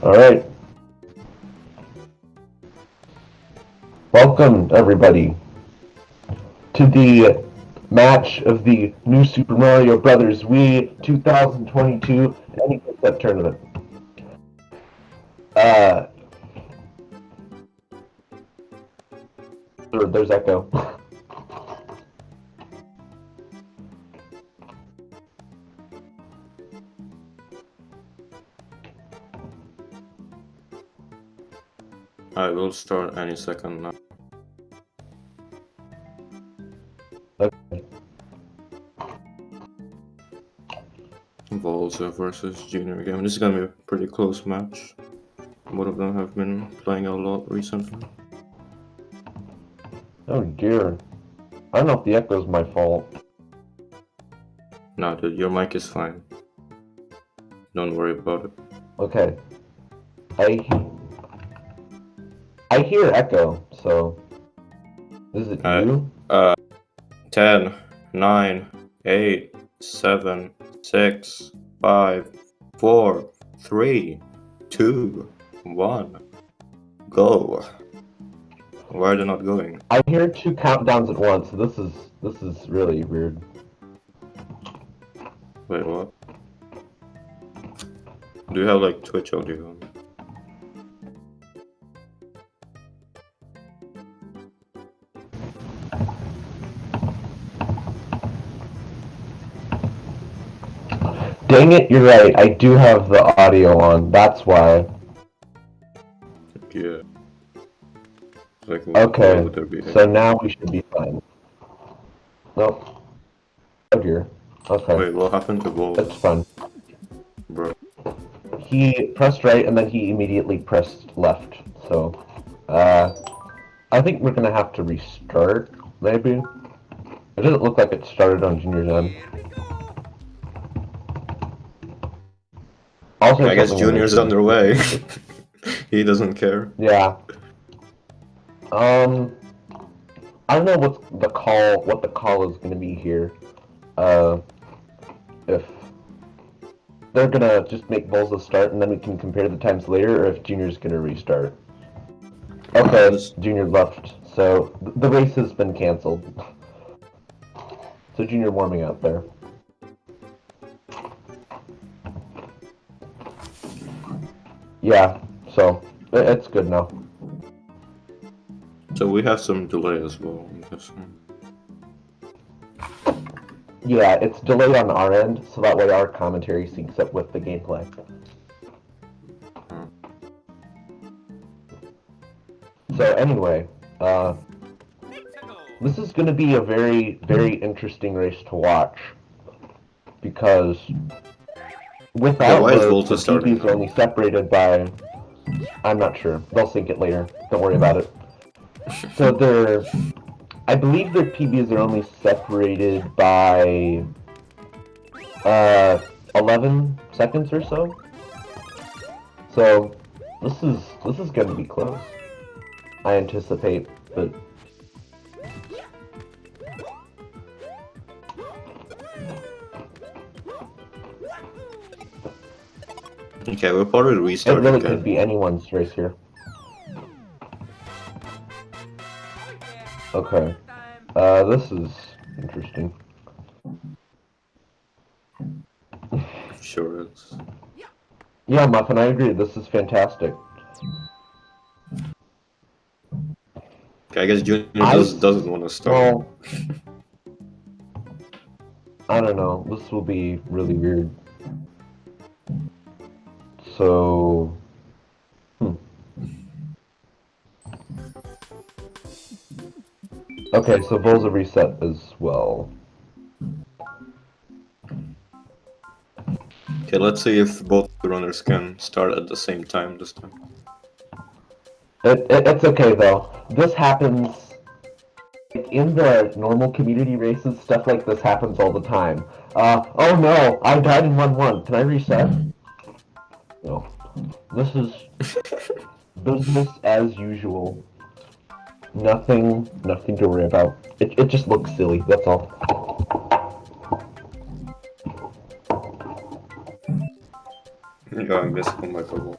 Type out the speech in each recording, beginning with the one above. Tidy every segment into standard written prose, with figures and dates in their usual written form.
All right. Welcome, everybody, to the match of the New Super Mario Brothers Wii 2022 Any Concept Tournament. There's Echo. I will start any second now. Okay. Volza versus JuniorGaming. This is gonna be a pretty close match. Both of them have been playing a lot recently. Oh dear. I don't know if the Echo's my fault. Nah, dude, your mic is fine. Don't worry about it. Okay. I hear Echo, so is it you? 10, 9, 8, 7, 6, 5, 4, 3, 2, 1. Go. Why are they not going? I hear two countdowns at once. This is really weird. Wait, what? Do you have like Twitch audio on? Dang it, you're right. I do have the audio on. That's why. Yeah. Like, Okay, so now we should be fine. Nope. Oh dear. Okay. Wait, what happened to Volza? That's fun. Bro. He pressed right and then he immediately pressed left. So, I think we're gonna have to restart, maybe. It doesn't look like it started on Junior's end. Also, I guess Junior's underway. He doesn't care. Yeah. I don't know what the call is gonna be here. If they're gonna just make Volza start and then we can compare the times later, or if Junior's gonna restart. Okay, Junior left, so the race has been canceled. So Junior warming up there. Yeah, so it's good now. So we have some delay as well, I'm guessing. Yeah, it's delayed on our end, so that way our commentary syncs up with the gameplay. So anyway, this is going to be a very, very interesting race to watch, because without the PBs are only separated by, I'm not sure, they'll sync it later, don't worry about it. So I believe their PBs are only separated by 11 seconds or so. So this is going to be close. I anticipate, but okay, we'll probably restart. It really could be anyone's race here. Okay. This is interesting. Sure is. Yeah, Muffin, I agree. This is fantastic. Okay, I guess Junior doesn't want to start. Well, I don't know. This will be really weird. So... Okay, so Volza reset as well. Okay, let's see if both the runners can start at the same time this time. It's okay though. This happens in the normal community races. Stuff like this happens all the time. Oh no! I died in 1-1. Can I reset? No. This is business as usual. Nothing to worry about. It just looks silly. That's all. Yeah, I missed one Michael.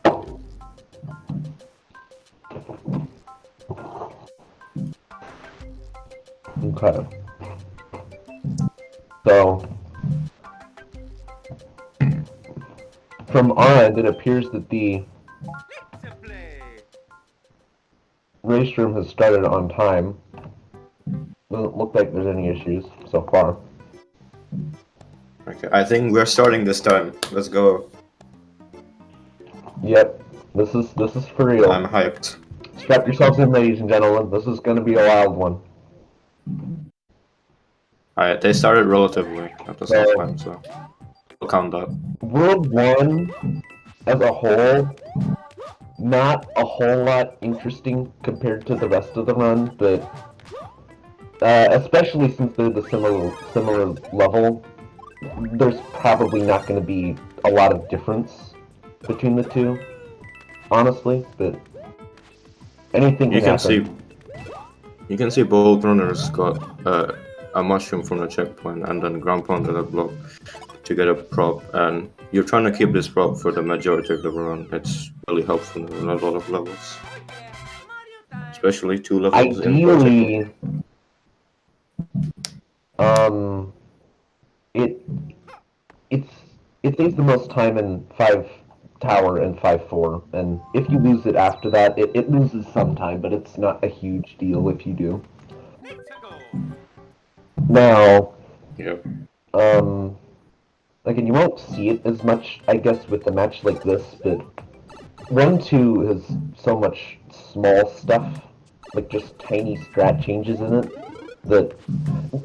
Okay. So, from our end, it appears that the race room has started on time. Doesn't look like there's any issues so far. Okay, I think we're starting this time. Let's go. Yep, this is for real. I'm hyped. Strap yourselves in, ladies and gentlemen. This is going to be a wild one. Alright, they started relatively at the same So, time, so we'll count that. World 1 as a whole, not a whole lot interesting compared to the rest of the run, but especially since they're the similar level, there's probably not going to be a lot of difference between the two, honestly. But anything You can can see, happen. you can see both runners got a mushroom from the checkpoint and then ground pounded a block to get a prop, and you're trying to keep this prop for the majority of the run. It's really helpful in a lot of levels, especially 2 levels in per checkpoint. Ideally, um, it it's it saves the most time in 5 tower and 5-4, and if you lose it after that, it loses some time, but it's not a huge deal if you do. Now, Yep. again, you won't see it as much, I guess, with a match like this, but 1-2 has so much small stuff, like just tiny strat changes in it, that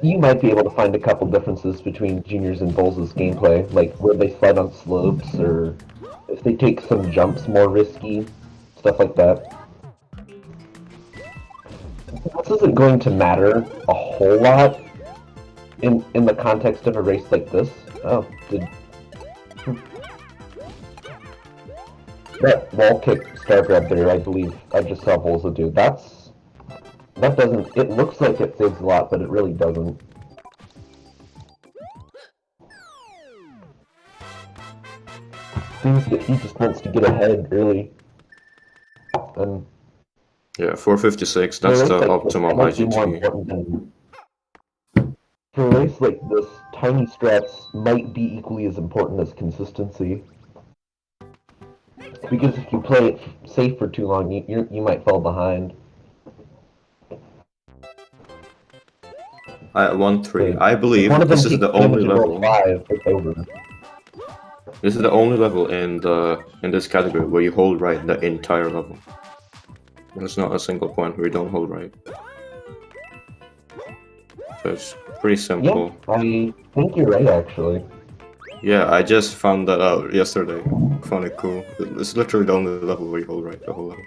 you might be able to find a couple differences between Junior's and Volza's gameplay, like where they slide on slopes, or if they take some jumps more risky, stuff like that. This isn't going to matter a whole lot in the context of a race like this. Oh, that wall kick star grab there, I believe I just saw Volza do. That doesn't, it looks like it saves a lot, but it really doesn't. Seems that he just wants to get ahead early. And Yeah, 456, that's the optimal IGT. For a race like this, tiny strats might be equally as important as consistency. Because if you play it safe for too long, you might fall behind. At 1-3, I believe this is the only level. 5, it's over. This is the only level in this category where you hold right the entire level. There's not a single point where you don't hold right. So it's pretty simple. Yeah, I think you're right, actually. Yeah, I just found that out yesterday. Found it cool. It's literally the only level where you hold right the whole level.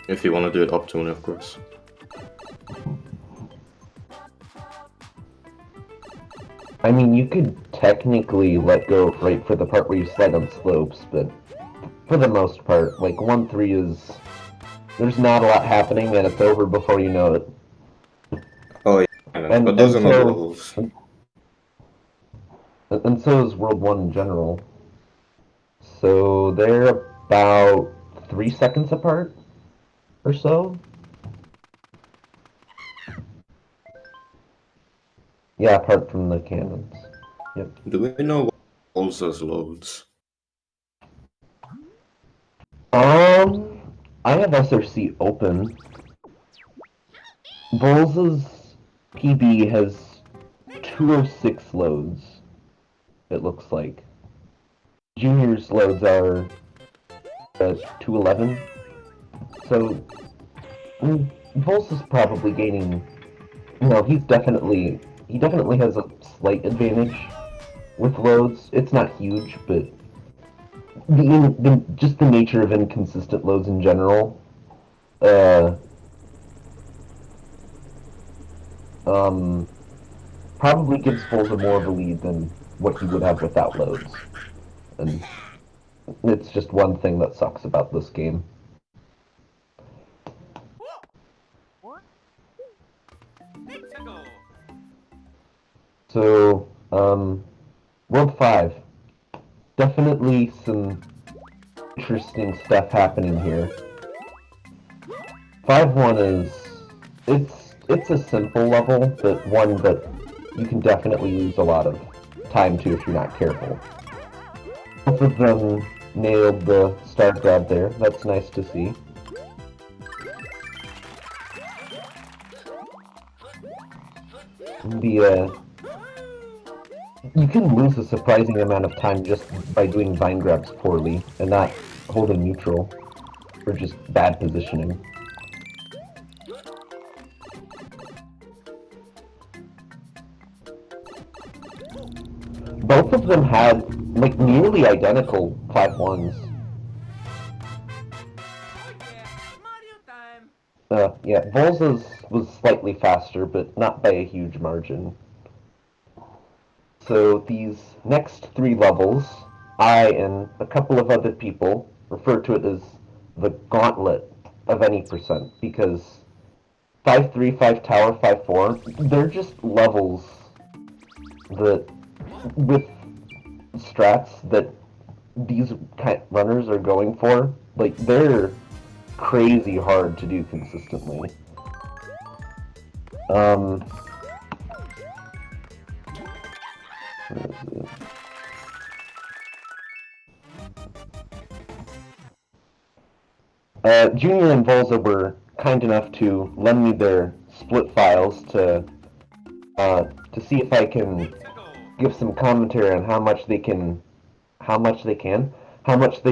If you want to do it optimally, of course. I mean, you could technically let go right for the part where you slide on slopes, but for the most part, like 1-3 is... There's not a lot happening, and it's over before you know it. Oh yeah, but those are not the levels. And so is World 1 in general. So they're about 3 seconds apart, or so? Yeah, apart from the cannons. Yep. Do we know what Volza's loads? I have SRC open. Volza's PB has 206 loads, it looks like. Junior's loads are 211. So, Volza's probably gaining... No, he definitely has a slight advantage with loads. It's not huge, but just the nature of inconsistent loads in general, probably gives Volza more of a lead than what he would have without loads. And it's just one thing that sucks about this game. So, World 5. Definitely some interesting stuff happening here. 5-1 is it's a simple level, but one that you can definitely lose a lot of time to if you're not careful. Both of them nailed the star grab there. That's nice to see. You can lose a surprising amount of time just by doing vine grabs poorly and not holding neutral, or just bad positioning. Both of them had, like, nearly identical 5-1s. Yeah, Volza's was slightly faster, but not by a huge margin. So these next 3 levels, I and a couple of other people refer to it as the gauntlet of any percent, because 5-3, 5 tower, 5-4, they're just levels that, with strats that these runners are going for, like, they're crazy hard to do consistently. Junior and Volza were kind enough to lend me their split files to see if I can give some commentary on how much they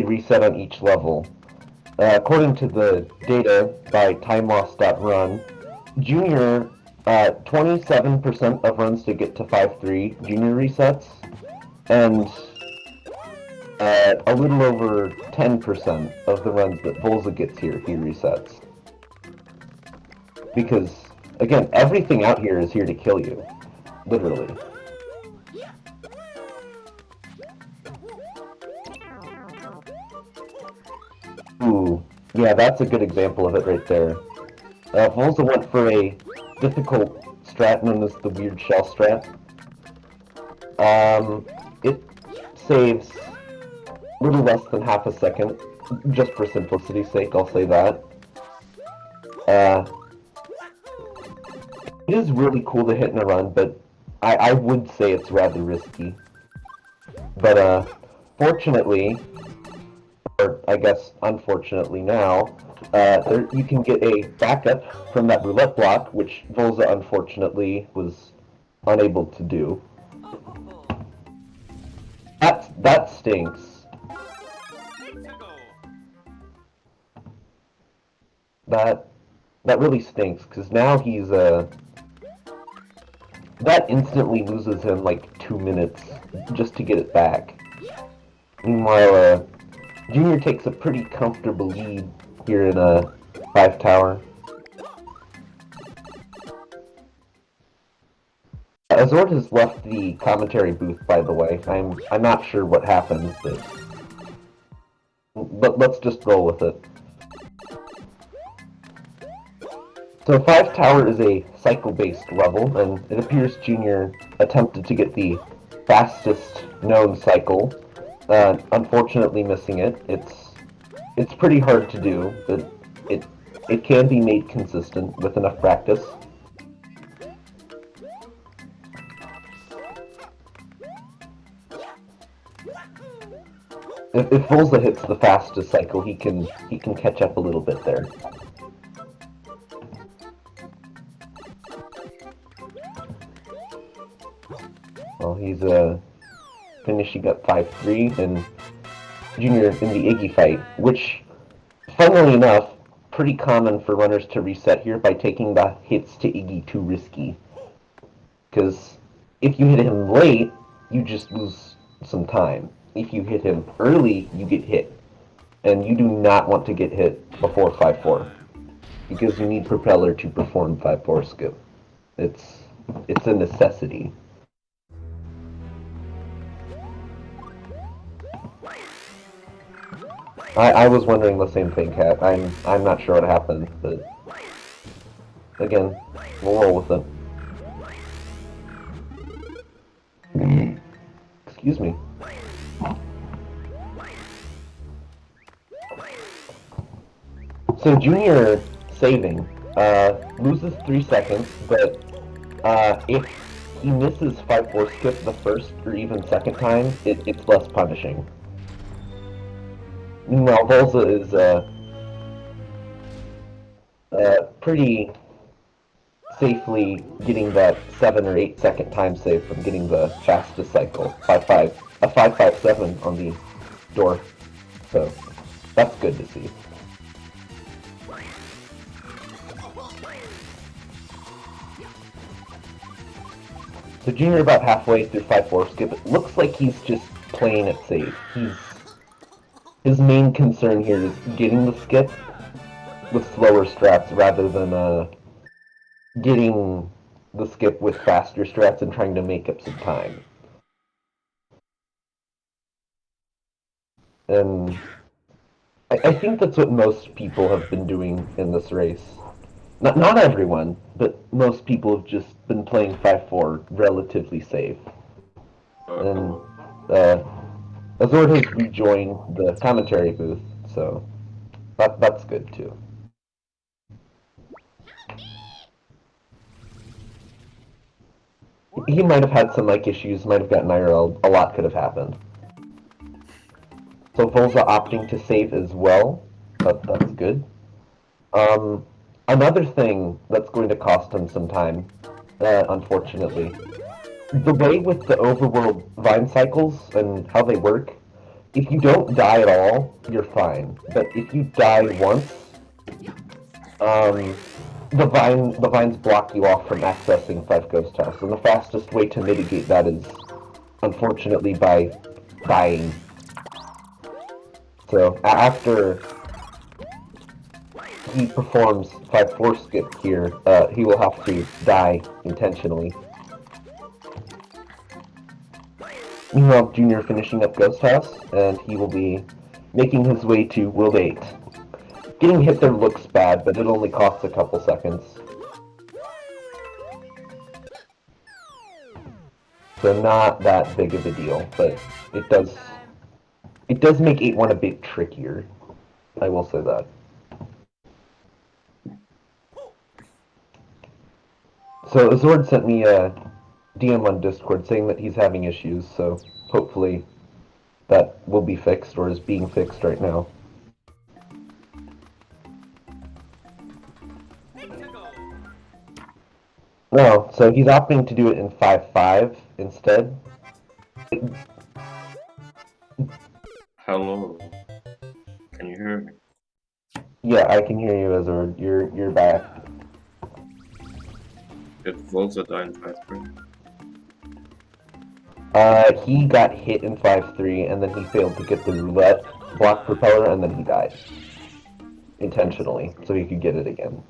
reset on each level. According to the data by timeloss.run, Junior 27% of runs to get to 5-3 Junior resets, and a little over 10% of the runs that Volza gets here, he resets. Because, again, everything out here is here to kill you. Literally. Ooh, yeah, that's a good example of it right there. Volza went for a difficult strat known as the weird shell strat. It saves a little less than half a second, just for simplicity's sake, I'll say that. It is really cool to hit in a run, but I would say it's rather risky. But fortunately, or I guess unfortunately now, you can get a backup from that roulette block, which Volza unfortunately was unable to do. That stinks. That really stinks, because now he's that instantly loses him like 2 minutes just to get it back. Meanwhile, Junior takes a pretty comfortable lead here in a 5 tower. Azord has left the commentary booth, by the way. I'm not sure what happened, but let's just roll with it. So 5 tower is a cycle-based level, and it appears Junior attempted to get the fastest known cycle, unfortunately missing it. It's pretty hard to do, but it can be made consistent with enough practice. If Volza hits the fastest cycle, he can catch up a little bit there. Well, he's finishing up 5-3, and Junior in the Iggy fight, which, funnily enough, pretty common for runners to reset here by taking the hits to Iggy too risky. Because if you hit him late, you just lose some time. If you hit him early, you get hit. And you do not want to get hit before 5-4, because you need Propeller to perform 5-4 skip. It's a necessity. I was wondering the same thing, Kat. I'm not sure what happened, but again, we'll roll with it. Excuse me. So Junior saving. Loses 3 seconds, but if he misses 5-4 skip the first or even second time, it's less punishing. Now, Volza is pretty safely getting that 7 or 8 second time save from getting the fastest cycle, 557 on the door. So that's good to see. So Junior about halfway through 5-4 skip. It looks like he's just playing it safe. His main concern here is getting the skip with slower strats rather than getting the skip with faster strats and trying to make up some time. And I think that's what most people have been doing in this race. Not everyone, but most people have just been playing 5-4 relatively safe. And Azord has rejoined the commentary booth, so that's good too. He might have had some mic issues, might have gotten IRL. A lot could have happened. So Volza opting to save as well. That's good. Another thing that's going to cost him some time, unfortunately. The way with the overworld vine cycles and how they work, if you don't die at all, you're fine. But if you die once, the vines block you off from accessing 5 Ghost House, and the fastest way to mitigate that is, unfortunately, by dying. So after he performs 5-4 skip here, he will have to die intentionally. Meanwhile, Junior finishing up Ghost House, and he will be making his way to World 8. Getting hit there looks bad, but it only costs a couple seconds. So not that big of a deal, but it does make 8-1 a bit trickier. I will say that. So Azord sent me a DM on Discord saying that he's having issues, so hopefully that will be fixed or is being fixed right now. No, so he's opting to do it in 5-5 instead. Hello. Can you hear me? Yeah, I can hear you, Azord. You're back. Did Volza die in 5-3? He got hit in 5-3, and then he failed to get the roulette block propeller, and then he died. Intentionally, so he could get it again.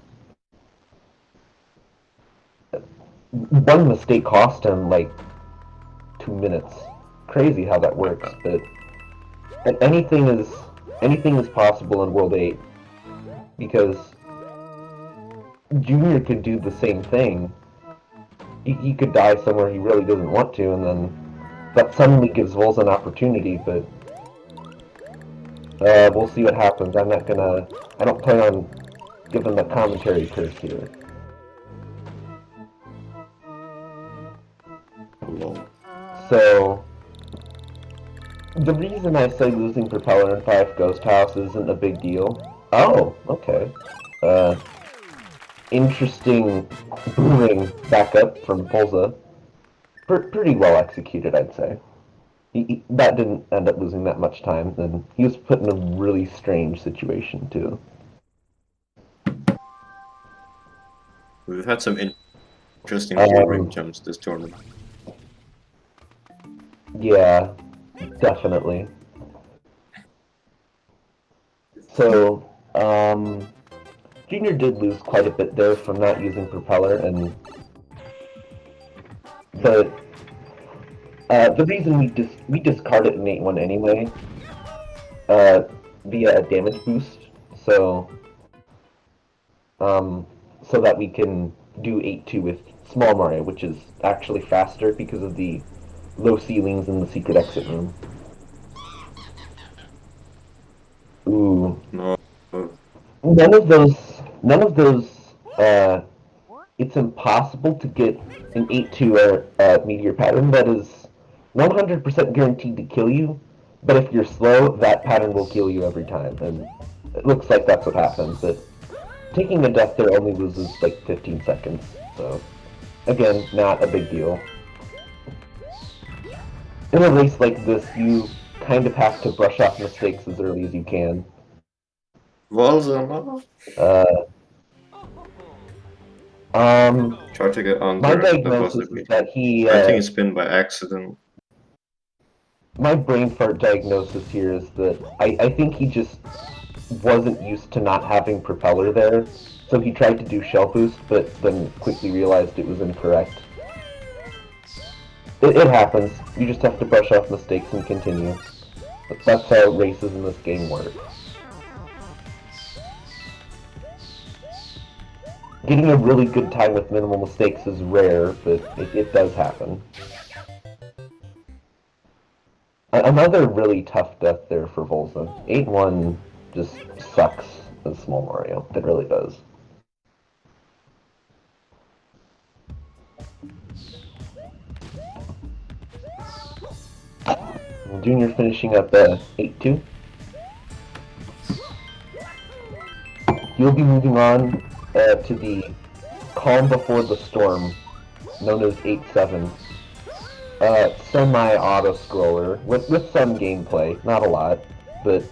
One mistake cost him, like, 2 minutes. Crazy how that works, but anything is possible in World 8, because Junior could do the same thing. He could die somewhere he really doesn't want to, and then that suddenly gives Volza an opportunity, but we'll see what happens. I don't plan on giving the commentary curse here. So, the reason I say losing Propeller in 5 Ghost House isn't a big deal. Oh, okay. Interesting booming backup from Volza. Pretty well executed, I'd say. That didn't end up losing that much time, and he was put in a really strange situation, too. We've had some interesting J-ring jumps this tournament. Yeah, definitely. So, Junior did lose quite a bit there from not using Propeller, but the reason we discard it in 8-1 anyway, via a damage boost, so that we can do 8-2 with Small Mario, which is actually faster because of the low ceilings in the secret exit room. Ooh. No. None of those None of those, it's impossible to get an 8-2 meteor pattern that is 100% guaranteed to kill you, but if you're slow, that pattern will kill you every time, and it looks like that's what happens, but taking a death there only loses like 15 seconds, so again, not a big deal. In a race like this, you kind of have to brush off mistakes as early as you can. Volza, no? Uh, Try to get my under the diagnosis is possibility. that he, I think it's been by accident. my brain fart diagnosis here is that I think he just wasn't used to not having propeller there, so he tried to do shell boost, but then quickly realized it was incorrect. It happens. You just have to brush off mistakes and continue. That's how races in this game work. Getting a really good time with minimal mistakes is rare, but it does happen. Another really tough death there for Volza. 8-1 just sucks in Small Mario. It really does. Junior finishing up 8-2. You'll be moving on to the Calm Before the Storm, known as 8-7. Semi-auto scroller with some gameplay, not a lot, but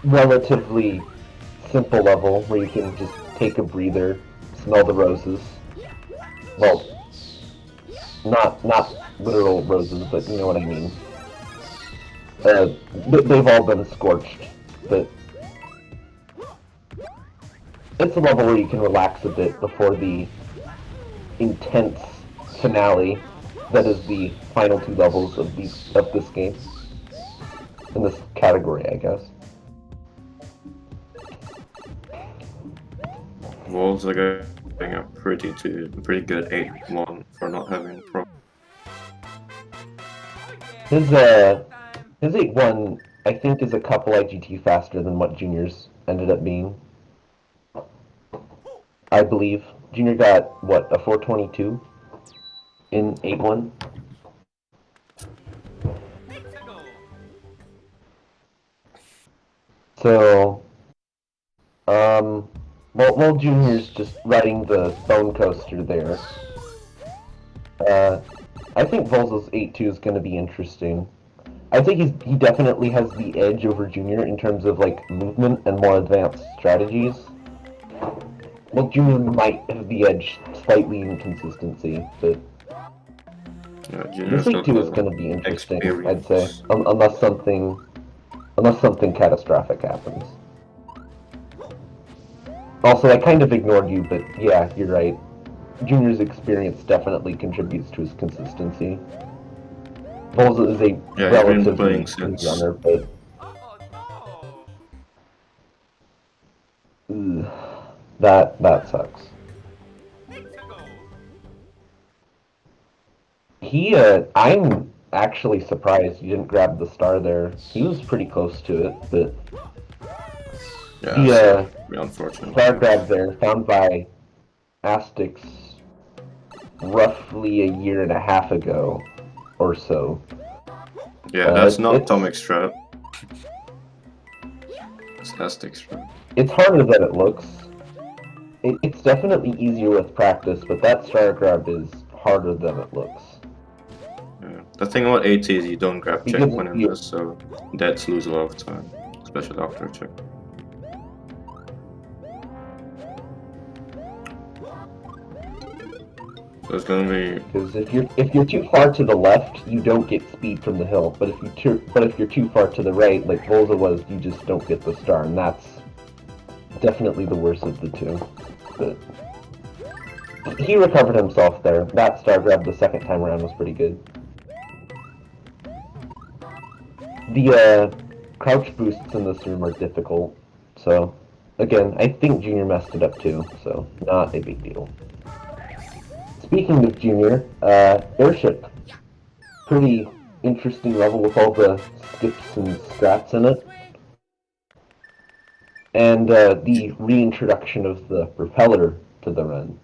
relatively simple level where you can just take a breather, smell the roses. Well, not literal roses, but you know what I mean. They've all been scorched, but it's a level where you can relax a bit before the intense finale that is the final two levels of this game. In this category, I guess. Volza getting a pretty good 8-1 for not having pro. His 8-1, I think, is a couple IGT faster than what Junior's ended up being. I believe Junior got what, a 422 in 8-1. So, while Junior's just riding the bone coaster there, I think Volza's 8-2 is going to be interesting. I think he definitely has the edge over Junior in terms of like movement and more advanced strategies. Well, Junior might have the edge slightly in consistency, but this 8-2 is going to be interesting, I'd say, unless something catastrophic happens. Also, I kind of ignored you, but yeah, you're right. Junior's experience definitely contributes to his consistency. Volza is a relatively good runner, but that sucks. I'm actually surprised he didn't grab the star there. He was pretty close to it, but yeah, the unfortunate star grab there found by Astix roughly a year and a half ago or so. Yeah, that's not Tomic's strat. It's Astix strat. It's harder than it looks. It's definitely easier with practice, but that star grab is harder than it looks. Yeah. The thing about AT is you don't grab checkpoint in this, so deads lose a lot of time, especially after a checkpoint. So it's gonna be because if you're too far to the left, you don't get speed from the hill. But if you're too far to the right, like Volza was, you just don't get the star, and that's definitely the worst of the two. But he recovered himself there. That star grab the second time around was pretty good. The crouch boosts in this room are difficult, so again, I think Junior messed it up too, so not a big deal. Speaking of Junior, Airship. Pretty interesting level with all the skips and strats in it. and the reintroduction of the propeller to the run.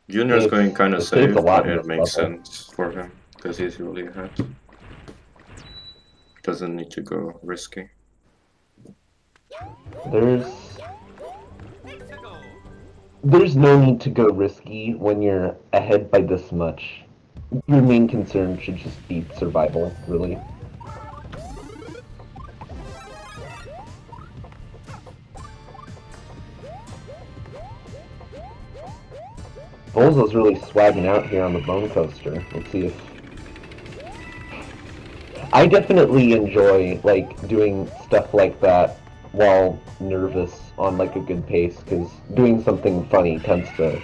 Junior's going kind of It saves a safe, lot but in it this makes level. sense for him because he's really ahead. Doesn't need to go risky. There's no need to go risky when you're ahead by this much. Your main concern should just be survival, really. Volza's really swagging out here on the bone coaster. Let's see if... I definitely enjoy, like, doing stuff like that while nervous on, like, a good pace, because doing something funny tends to,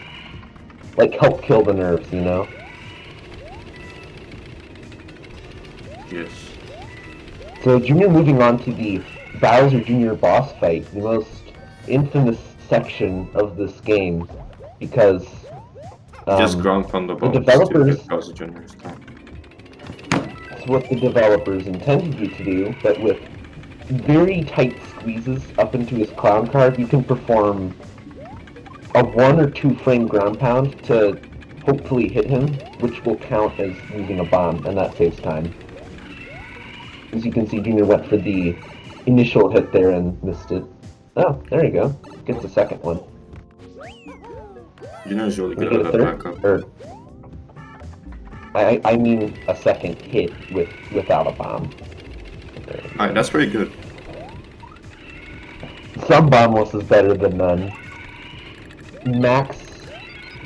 like, help kill the nerves, you know? Yes. So Junior moving on to the Bowser Jr. boss fight, the most infamous section of this game, because Just ground pound the the boss to developers, get Bowser Jr.'s down. it's what the developers intended you to do, but with very tight squeezes up into his clown card, you can perform a 1 or 2 frame ground pound to hopefully hit him, which will count as using a bomb, and that saves time. As you can see, Junior went for the initial hit there and missed it. Oh, there you go. Gets the second one. Junior's really We good get at a that third? backup. Or I mean a second hit without a bomb. Alright, that's pretty good. Some bombless is better than none. Max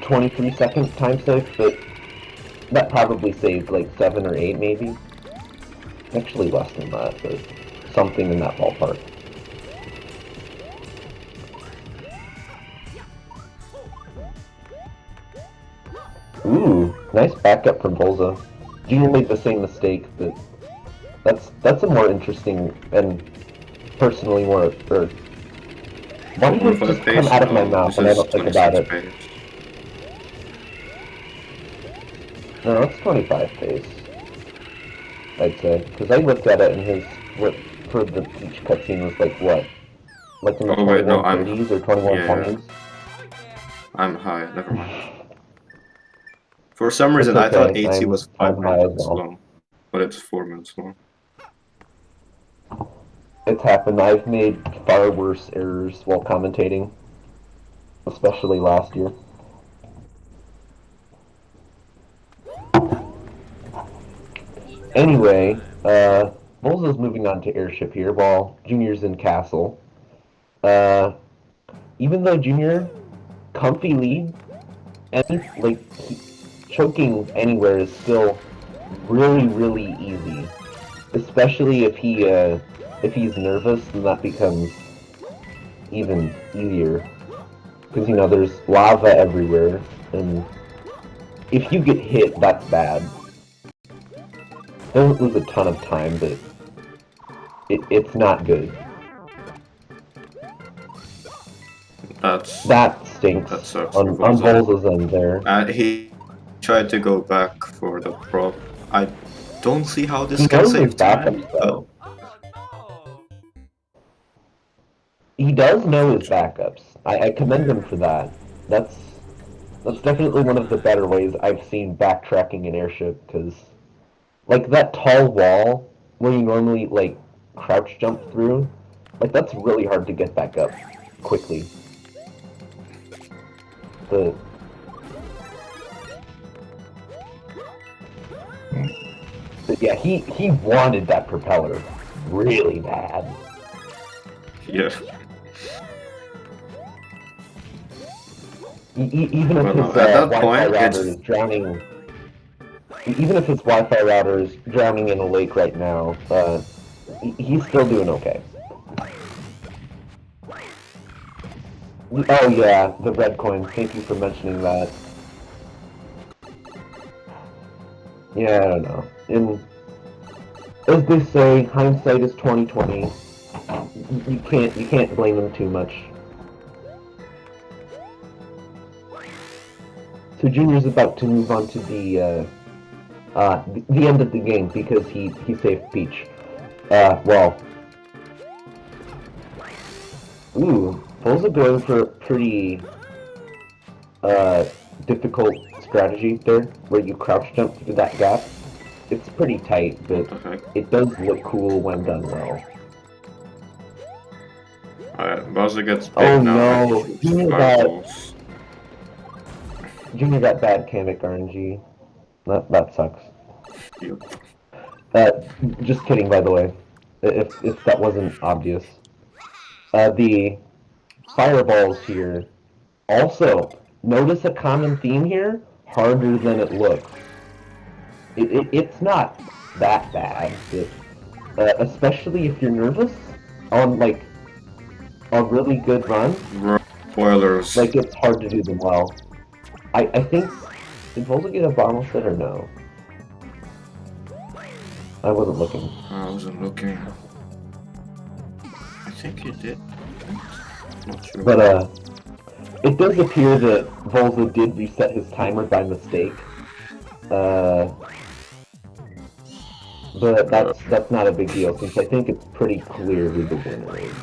23 second time save, but that probably saved like 7 or 8 maybe. Actually less than that, but something in that ballpark. Ooh, nice backup from Volza. Junior made the same mistake, but that's a more interesting and personally more. Why did it 25 just come pace? out of my Oh, mouth this and I is don't think about 26 it? pace. No, it's 25 pace. I'd say, because I looked at it and his what for the each cutscene was like what, like in the Oh wait, no, I'm 2130s or 2120s. I'm high. Never mind. For some It's reason, I thought okay. 80 was 5 I'm high as minutes well. long, but it's 4 minutes long. It's happened. I've made far worse errors while commentating, especially last year. Anyway, Volza's moving on to airship here while Junior's in castle. Even though Junior comfy lead, choking anywhere is still really easy. Especially if he's nervous, then that becomes even easier. Because there's lava everywhere, and if you get hit, that's bad. Doesn't lose a ton of time, but it's not good. That stinks That sucks on for Volza. Volza's end there. He tried to go back for the prop. I don't see how this He can knows his save time. backups though. He does know his backups. I commend him for that. That's definitely one of the better ways I've seen backtracking in airship, because like that tall wall where you normally like crouch jump through, like that's really hard to get back up quickly. But yeah, he wanted that propeller really bad. Yeah. Even if his Wi-Fi router is drowning, even if his Wi-Fi router is drowning in a lake right now, he's still doing okay. Oh yeah, the red coin. Thank you for mentioning that. Yeah, I don't know. And as they say, hindsight is 20/20. You can't blame them too much. So Junior's about to move on to the end of the game because he saved Peach. Well, Ooh, Volza going for a pretty difficult strategy there, where you crouch jump through that gap. It's pretty tight, but What the heck? it does look cool when done well. Alright, Bowser gets big Oh now and no, shoots fireballs. Junior got bad Kamek RNG. That sucks. Yep. Uh, just kidding, by the way. If that wasn't obvious. The fireballs here. Also, notice a common theme here? Harder than it looks. It's not that bad, but, especially if you're nervous on like a really good run. Spoilers. Like it's hard to do them well. I think did Volza get a bottle set or no? I wasn't looking. I wasn't looking. I think he did. Not sure. But it does appear that Volza did reset his timer by mistake. But that's not a big deal since I think it's pretty clear who the winner is.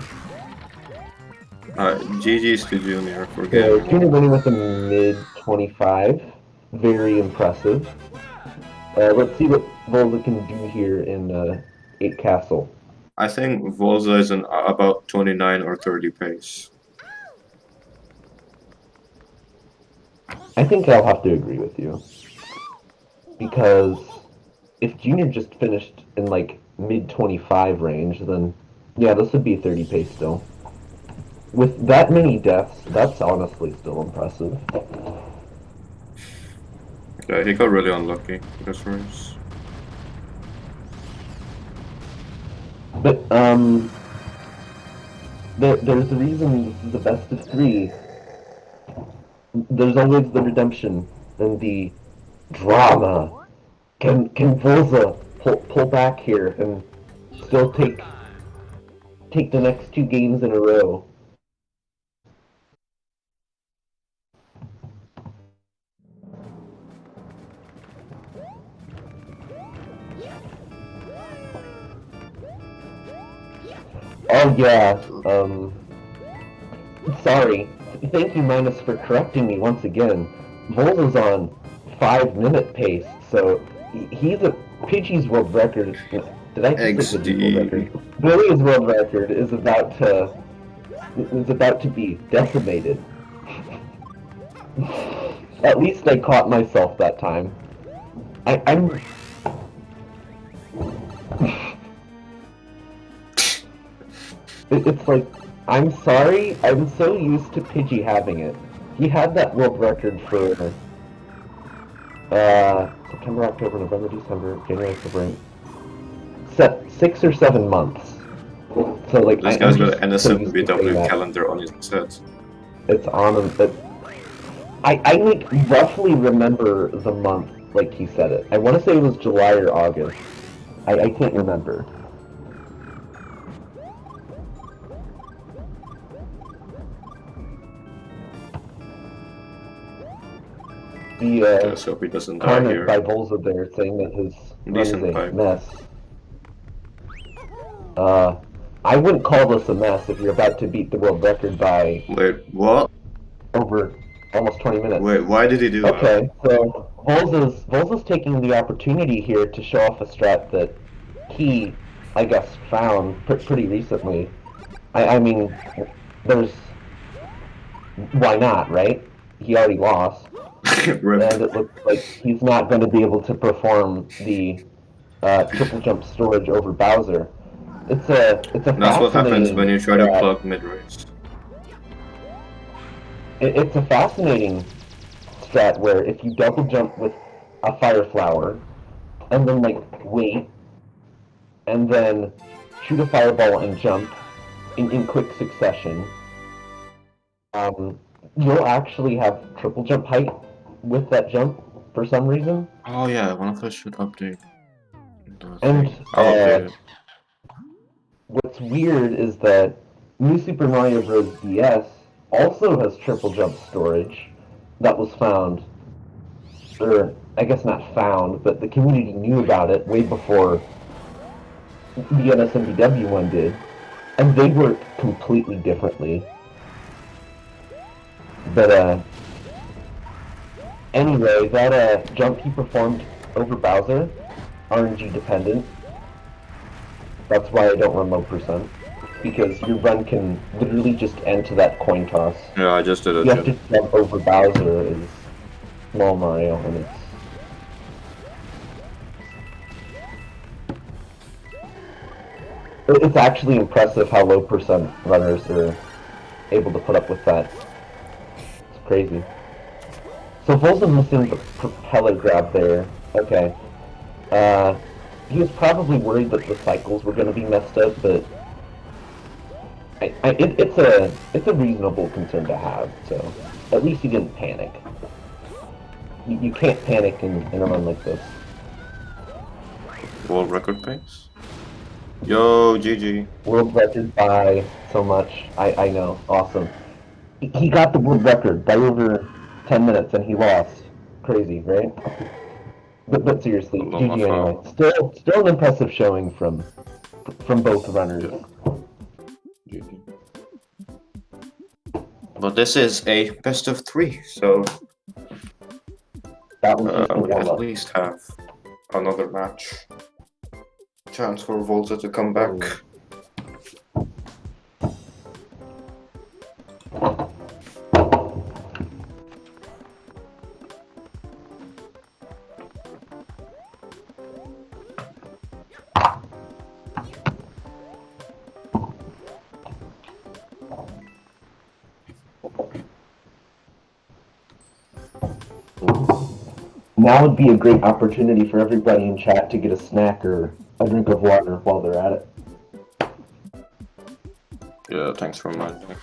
GG's to Junior for So getting. Junior winning with a mid 25, very impressive. Let's see what Volza can do here in 8 Castle. I think Volza is in about 29 or 30 pace. I think I'll have to agree with you. Because if Junior just finished in like mid 25 range, then yeah, this would be 30 pace still. With that many deaths, that's honestly still impressive. Yeah, he got really unlucky this race. But there's a reason this is the best of 3. There's always the redemption and the drama. Can Volza pull back here and still take the next 2 games in a row? Oh yeah, sorry. Thank you, Minus, for correcting me once again. Volza's on 5-minute pace, so he's a Pidgey's world record. Did I just say Pidgey's world record? Billy's world record is about to be decimated. At least I caught myself that time. I'm. It's like, I'm sorry, I'm so used to Pidgey having it. He had that world record for September, October, November, December, January, February, 6 or 7 months. So like, This guy's got an NSMBW calendar on his set. It's on him, but I like roughly remember the month like he said it. I want to say it was July or August. I can't remember. Let's hope he doesn't die comment here. by Volza there saying that his run is a mess. I wouldn't call this a mess if you're about to beat the world record by... Wait, what? Over almost 20 minutes. Wait, why did he do that? Okay, so Volza's taking the opportunity here to show off a strat that he, I guess, found pretty recently. I mean, there's... Why not, right? He already lost. And it looks like he's not going to be able to perform the triple jump storage over Bowser. It's a That's what happens when you try to plug mid-race. It's a fascinating strat where if you double jump with a fire flower, and then like wait, and then shoot a fireball and jump in quick succession, you'll actually have triple jump height with that jump for some reason. Oh yeah, one of us should update. And I'll update it. What's weird is that New Super Mario Bros. DS also has triple jump storage that was found, or I guess not found, but the community knew about it way before the NSMBW one did. and they work completely differently. But anyway, that jump he performed over Bowser, RNG dependent. That's why I don't run low percent, because your run can literally just end to that coin toss. Yeah, I just did a You have to jump. jump over Bowser is small Mario, and it's actually impressive how low percent runners are able to put up with that. It's crazy. So Volza missing the propeller grab there. Okay. Uh, he was probably worried that the cycles were going to be messed up, but it's a reasonable concern to have. So at least he didn't panic. You can't panic in a run like this. World record pace. Yo, GG. World record by so much. I know. Awesome. He got the world record by over 10 minutes and he lost. Crazy, right? But seriously, Hold on, my GG anyway. phone. Still an impressive showing from both runners. Yeah, GG. But this is a best of 3, so That was just a we warm at up. least have another match. Chance for Volta to come back. Now would be a great opportunity for everybody in chat to get a snack or a drink of water while they're at it. Yeah, thanks for reminding me.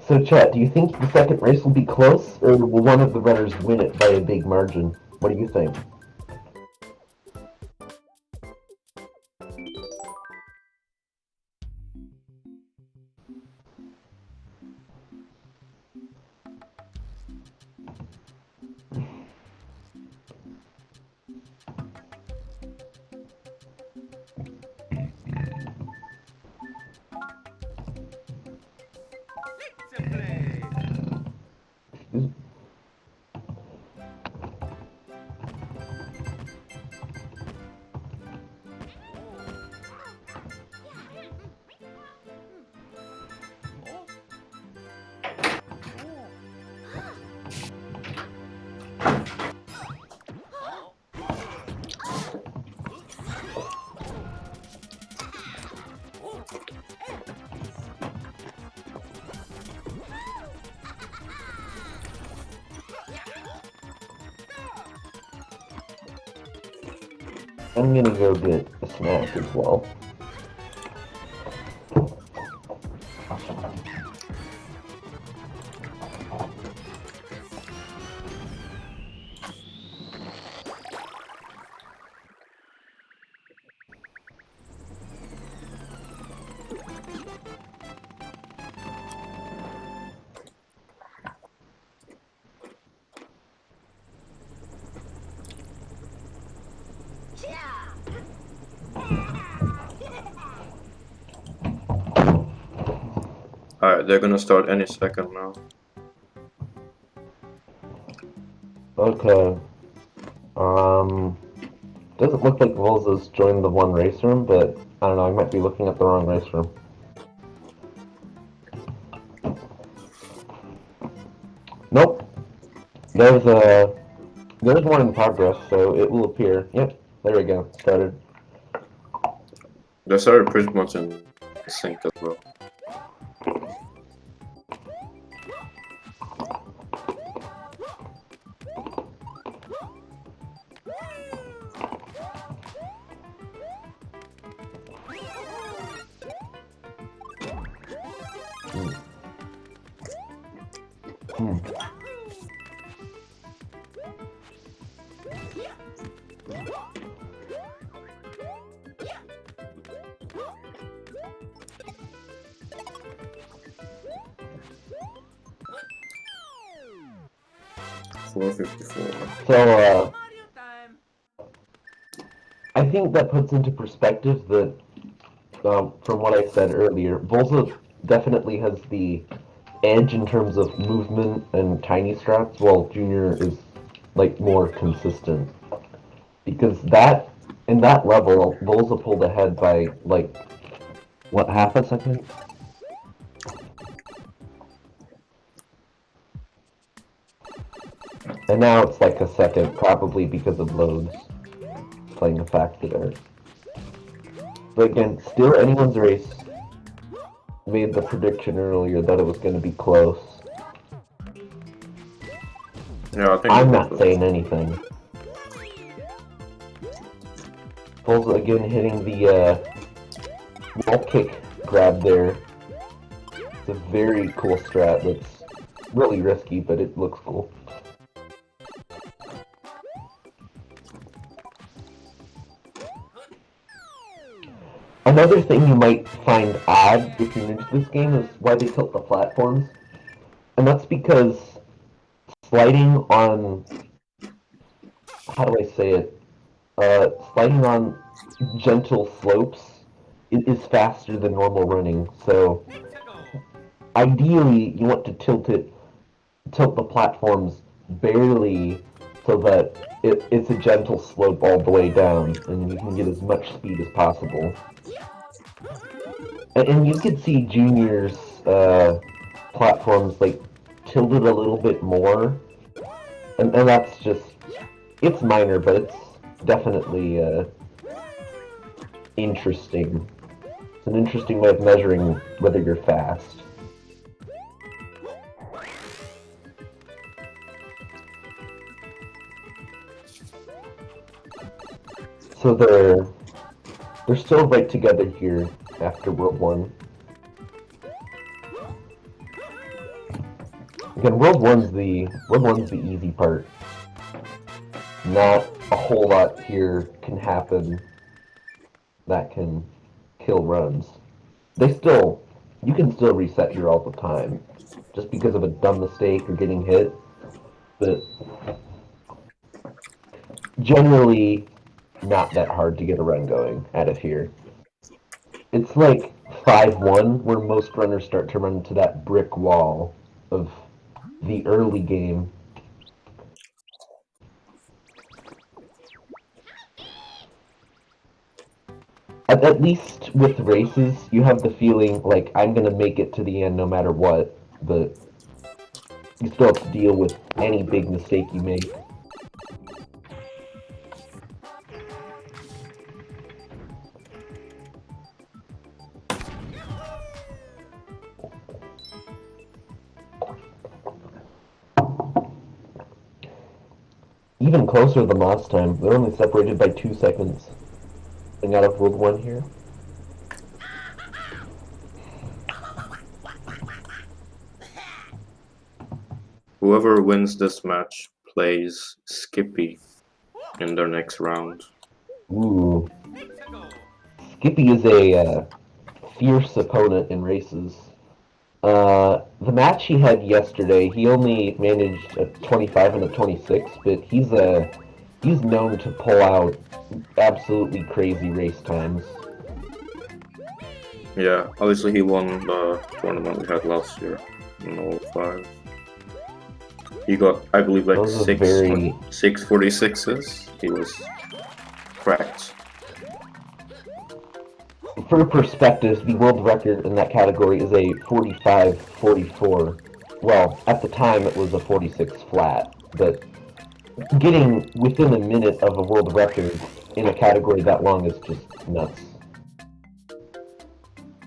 So chat, do you think the second race will be close, or will one of the runners win it by a big margin? What do you think? I'm gonna go get a snack as well. Alright, they're gonna start any second now. Okay. Doesn't look like Volza's joined the one race room, but I don't know, I might be looking at the wrong race room. Nope. There's one in progress, so it will appear. Yep, there we go. Started. They started pretty much in sync as well. 4:54. So, I think that puts into perspective that, from what I said earlier, Volza definitely has the edge in terms of movement and tiny strats, while Junior is like more consistent. Because that in that level, Volza pulled ahead by like what, half a second? And now it's like a second, probably because of loads playing a factor there. But again, still anyone's race. Made the prediction earlier that it was going to be close. Yeah, I think I'm it'll be not close. saying anything. Volza again hitting the wall kick grab there. It's a very cool strat that's really risky, but it looks cool. Another thing you might find odd if you're new to this game is why they tilt the platforms. And that's because sliding on, how do I say it? Sliding on gentle slopes is faster than normal running. So ideally, you want to tilt the platforms barely so that it's a gentle slope all the way down, and you can get as much speed as possible. And you could see Junior's platforms like tilted a little bit more, and that's just, it's minor, but it's definitely interesting. It's an interesting way of measuring whether you're fast. So they're still right together here after World 1. Again, World 1's the easy part. Not a whole lot here can happen that can kill runs. You can still reset here all the time, just because of a dumb mistake or getting hit. But generally, not that hard to get a run going out of here. It's like 5-1, where most runners start to run into that brick wall of the early game. At least with races, you have the feeling like I'm gonna make it to the end no matter what, but you still have to deal with any big mistake you make. Even closer than last time. They're only separated by 2 seconds. Getting out of World 1 here. Whoever wins this match plays Skippy in their next round. Ooh. Skippy is a fierce opponent in races. The match he had yesterday, he only managed a 25 and a 26, but he's known to pull out absolutely crazy race times. Yeah, obviously he won the tournament we had last year in 05. He got, I believe, like Those are 646s. He was cracked. For perspective, the world record in that category is a 45-44. Well, at the time it was a 46 flat, but getting within a minute of a world record in a category that long is just nuts.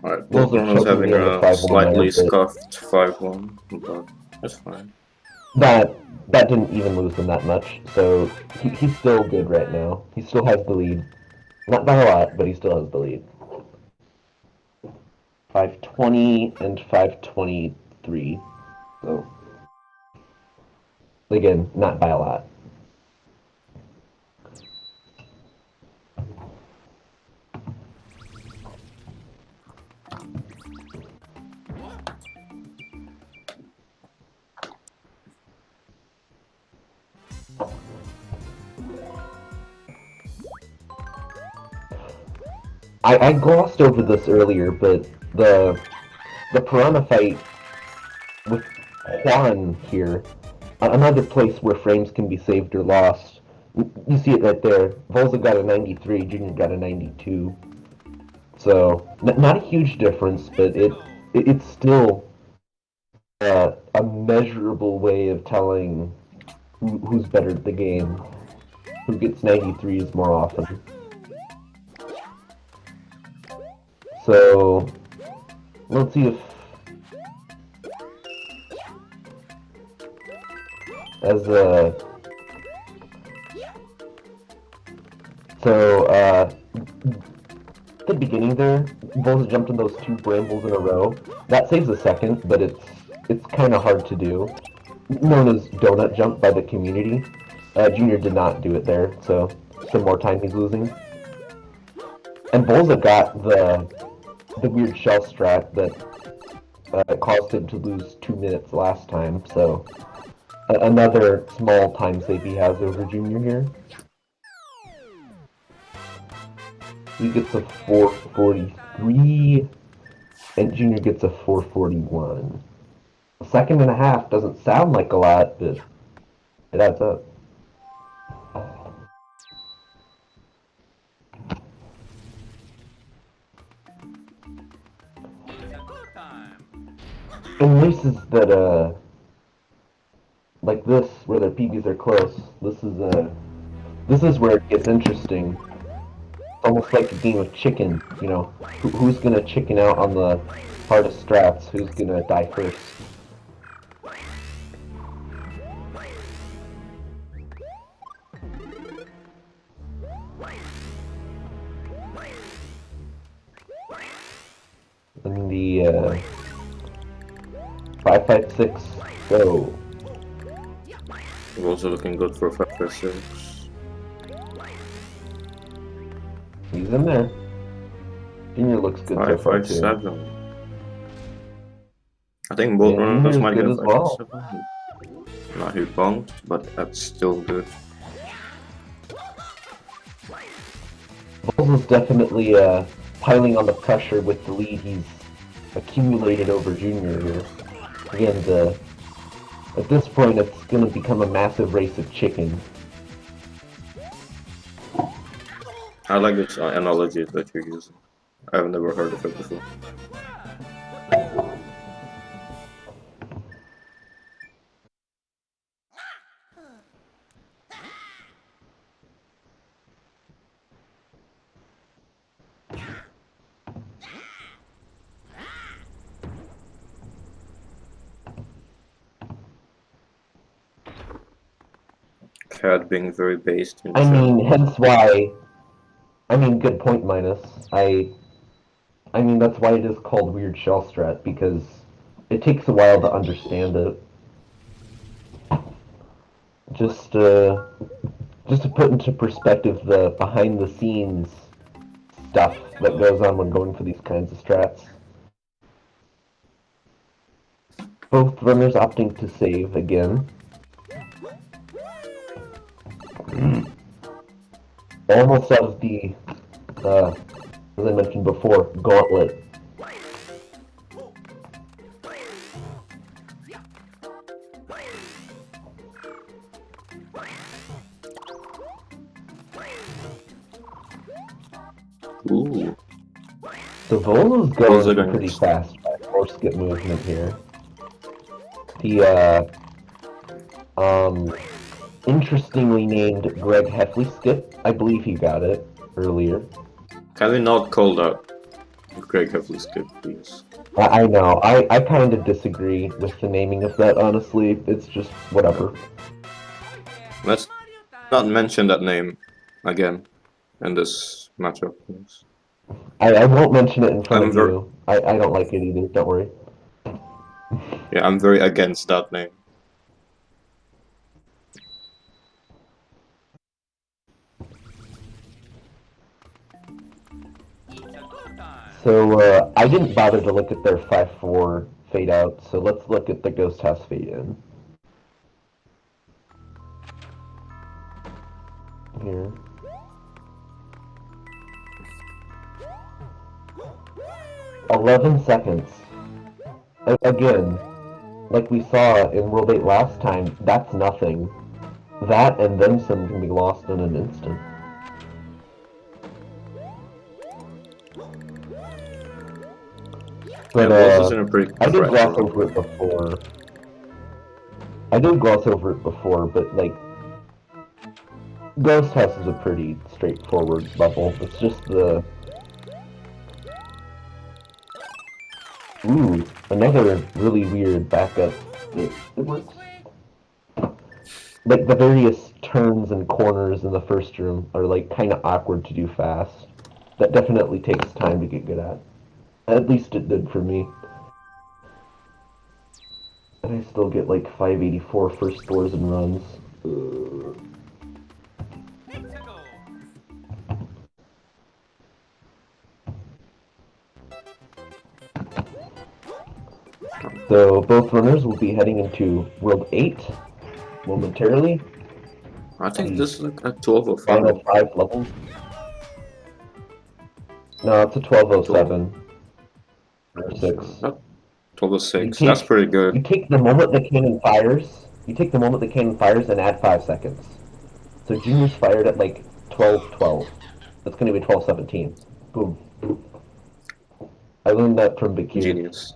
Alright, Those are Voltron's choking having me on the a 5-1 slightly there, but scuffed 5-1, but that's fine. that didn't even lose him that much, so he's still good right now. He still has the lead. Not by a lot, but he still has the lead. 520 and 523. So, again, not by a lot. I glossed over this earlier, but the Piranha fight with Juan here, another place where frames can be saved or lost. You see it right there. Volza got a 93, Junior got a 92. So not a huge difference, but it's still a measurable way of telling who's better at the game, who gets 93s more often. So let's see if as a the beginning there, Volza jumped in those 2 brambles in a row. That saves a second, but it's kind of hard to do. Known as donut jump by the community. Junior did not do it there, so some more time he's losing. And Volza got the weird shell strat that caused him to lose 2 minutes last time, so another small time save he has over Junior here. He gets a 443, and Junior gets a 441. A second and a half doesn't sound like a lot, but it adds up. In races that like this, where their PBs are close, this is where it gets interesting. It's almost like a game of chicken, you know. Who's gonna chicken out on the hardest strats? Who's gonna die first? And the 556 go. We're also looking good for 556. He's in there. Junior looks good so far too. 557. I think both runners might get 557. Not he bunked, but that's still good. Volza's definitely piling on the pressure with the lead he's accumulated over Junior here. Again, at this point, it's going to become a massive race of chicken. I like this analogy that you're using. I've never heard of it before. Cat being very based in hence why. Good point, Minus. That's why it is called Weird Shell Strat, because it takes a while to understand it. Just to put into perspective the behind-the-scenes stuff that goes on when going for these kinds of strats. Both runners opting to save again. Almost out of the, as I mentioned before, gauntlet. Ooh. The Volza's going pretty fast. More skip movement here. The, interestingly named Greg Heffley skip. I believe he got it earlier. Can we not call that Greg Heffley skip, please? I know. I kind of disagree with the naming of that, honestly. It's just whatever. Let's not mention that name again in this matchup, please. I won't mention it in front of you. I don't like it either, don't worry. Yeah, I'm very against that name. So, I didn't bother to look at their 5-4 fade out, so let's look at the Ghost House fade in. Here. 11 seconds. Again, like we saw in World 8 last time, that's nothing. That and then some can be lost in an instant. But, Volza's in a pretty I did gloss fragile over it before. But, like, Ghost House is a pretty straightforward level. It's just the... Ooh, another really weird backup. It works. Like, the various turns and corners in the first room are, like, kind of awkward to do fast. That definitely takes time to get good at. At least it did for me. And I still get, like, 584 first scores and runs. So both runners will be heading into World 8 momentarily. I think this is like a 1205. Final 5 levels. No, it's a 1207. Or 6. 1206. That's pretty good. You take the moment the cannon fires. You take the moment the cannon fires and add 5 seconds. So Junior's fired at like 12:12. That's going to be 12:17. Boom. I learned that from Big Q. Genius.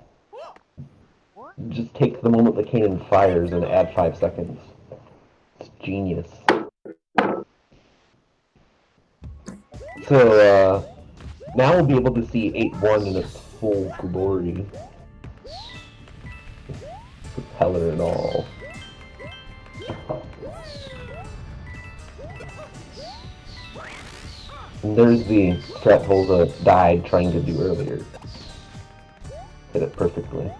Just take the moment the cannon fires and add 5 seconds. It's genius. So, now we'll be able to see 8-1 in its full glory. Propeller and all. And there's the strat Volza died trying to do earlier. Hit it perfectly.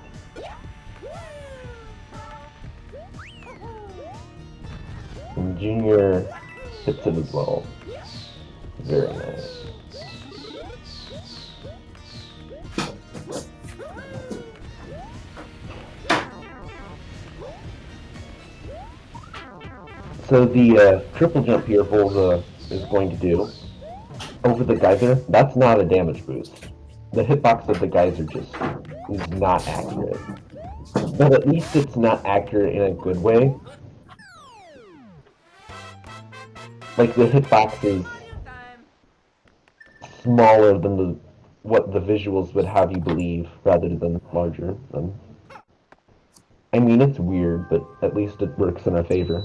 And Junior hits it as well. Very nice. So the triple jump here Volza is going to do over the geyser, that's not a damage boost. The hitbox of the geyser just is not accurate. But at least it's not accurate in a good way. Like the hitbox is smaller than what the visuals would have you believe, rather than larger. I mean, it's weird, but at least it works in our favor.